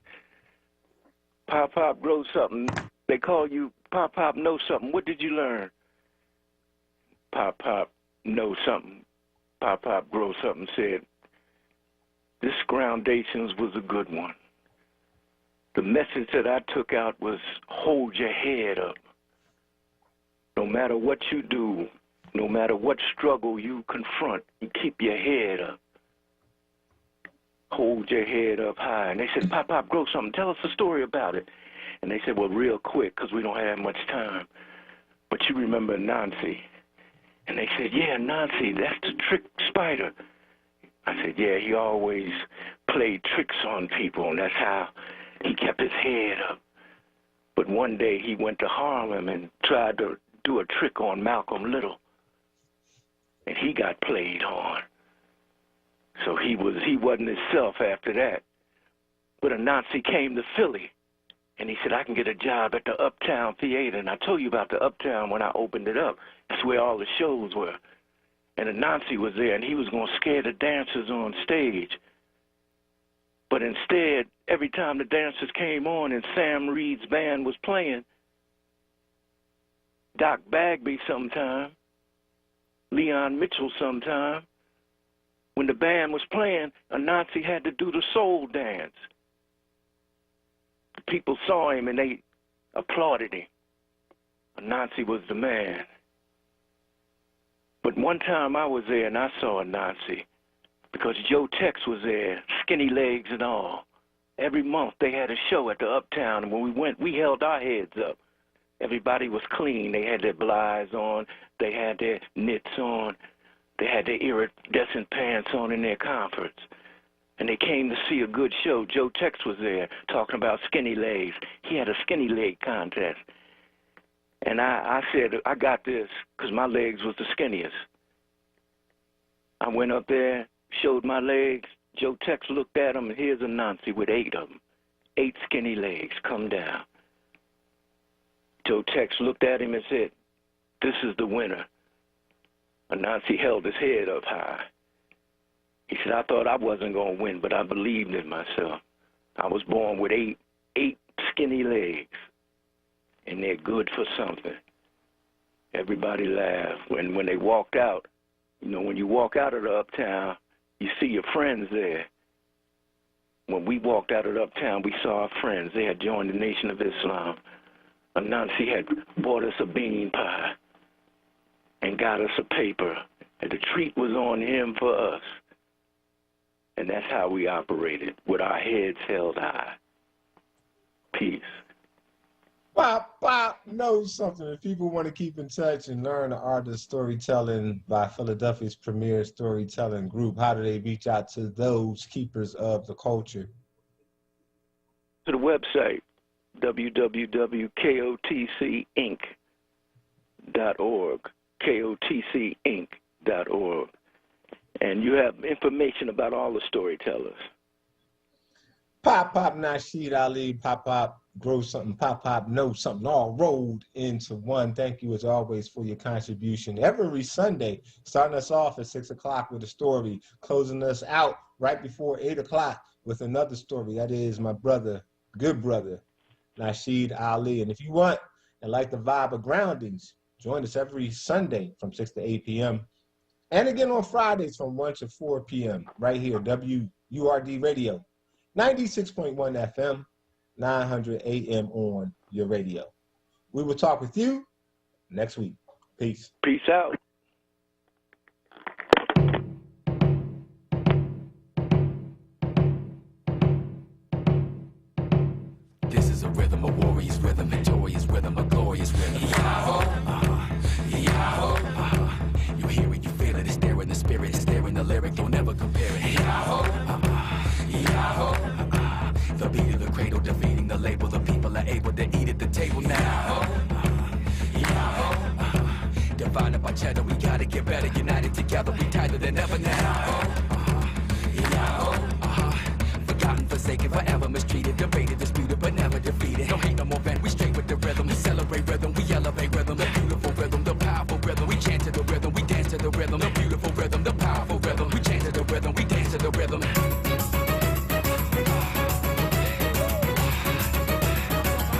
Pop, grow something. They call you Pop, know something. What did you learn? Pop, know something. Pop, grow something said, this Groundations was a good one. The message that I took out was hold your head up. No matter what you do, no matter what struggle you confront, you keep your head up. Hold your head up high. And they said, Pop, grow something. Tell us a story about it. And they said, well, real quick, because we don't have much time. But you remember Nancy. And they said, yeah, Nancy, that's the trick spider. I said, yeah, he always played tricks on people, and that's how he kept his head up. But one day he went to Harlem and tried to do a trick on Malcolm Little, and he got played on. So he wasn't himself after that. But Anansi came to Philly, and he said, I can get a job at the Uptown Theater. And I told you about the Uptown when I opened it up. That's where all the shows were. And Anansi was there, and he was going to scare the dancers on stage. But instead, every time the dancers came on and Sam Reed's band was playing, Doc Bagby sometime, Leon Mitchell sometime, when the band was playing, Anansi had to do the soul dance. The people saw him and they applauded him. Anansi was the man. But one time I was there and I saw Anansi because Joe Tex was there, skinny legs and all. Every month they had a show at the Uptown, and when we went, we held our heads up. Everybody was clean. They had their blinds on. They had their knits on. They had their iridescent pants on in their comforts. And they came to see a good show. Joe Tex was there talking about skinny legs. He had a skinny leg contest. And I said, I got this because my legs was the skinniest. I went up there, showed my legs. Joe Tex looked at them, and here's Anansi with 8 of them. 8 skinny legs come down. Joe Tex looked at him and said, this is the winner. Anansi held his head up high. He said, I thought I wasn't going to win, but I believed in myself. I was born with 8 skinny legs, and they're good for something. Everybody laughed. When they walked out, when you walk out of the Uptown, you see your friends there. When we walked out of the Uptown, we saw our friends. They had joined the Nation of Islam. Anansi had bought us a bean pie and got us a paper And the treat was on him for us. And that's how we operated, with our heads held high. Peace. Pop knows something. If people want to keep in touch and learn the art of storytelling by Philadelphia's premier storytelling group, how do they reach out to those keepers of the culture? To the website, www.kotcinc.org, kotcinc.org. And you have information about all the storytellers. Pop Nasheed Ali, Pop grow something, Pop know something, all rolled into one. Thank you as always for your contribution. Every Sunday, starting us off at 6 o'clock with a story, closing us out right before 8 o'clock with another story. That is my brother, good brother, Nasheed Ali. And if you want and like the vibe of groundings, join us every Sunday from 6 to 8 p.m. And again on Fridays from 1 to 4 p.m. right here, WURD Radio, 96.1 FM, 900 AM on your radio. We will talk with you next week. Peace. Peace out. This is a rhythm, a warrior's rhythm, victorious rhythm, a glorious rhythm. Yahoo, Yahoo, you hear it, you feel it, it's there in the spirit, it's there in the lyric, don't ever compare it. Yahoo, Yahoo, the beat of the cradle, defeating the label, the people are able to eat at the table now. Yahoo, divided by cheddar, we gotta get better, united together, we tighter than ever now. Yahoo, forgotten, forsaken, forever mistreated, debated, disputed, but never defeated. No hate, no more bend, we straight with the rhythm. We celebrate rhythm, we elevate rhythm. The beautiful rhythm, the powerful rhythm. We chant to the rhythm, we dance to the rhythm. The beautiful rhythm, the powerful rhythm. We chant to the rhythm, we dance to the rhythm.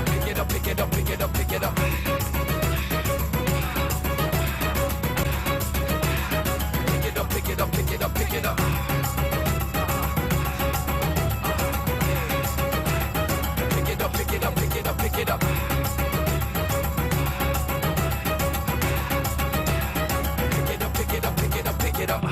Pick it up, pick it up, pick it up, pick it up. Pick it up, pick it up, pick it up, pick it up. Pick it up, pick it up, pick it up, pick it up. Pick it up, pick it up, pick it up, pick it up.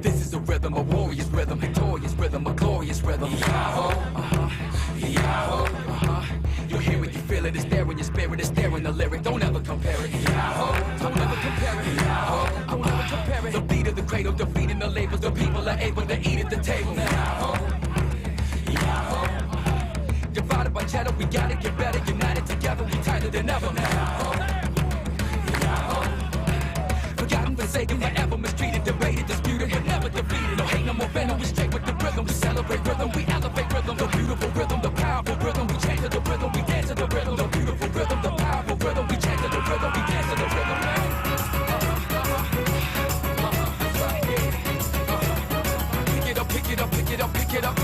This is a rhythm, a warrior's rhythm, victorious rhythm, a glorious rhythm. Yahoo, Yahoo, you hear it, you feel it, it's there in your spirit, it's there in the lyric, don't ever compare it. Yahoo, don't ever compare it. Yahoo, don't ever compare it. The beat of the cradle, defeating the labels, the people are able to eat at the table. Yahoo, Yahoo, divided by cheddar, we gotta get better, united together, we tighter than ever. Yahoo, Yahoo, forgotten, forsaken, forever mistreated, debated, disputed, but never defeated. No hate, no more venom, we straight with the rhythm. We celebrate rhythm, we elevate rhythm. The beautiful rhythm, the powerful rhythm. We chant to the rhythm, we dance to the rhythm. The beautiful rhythm, the powerful rhythm. We chant to the rhythm, we dance to the rhythm. Pick it up, pick it up, pick it up, pick it up.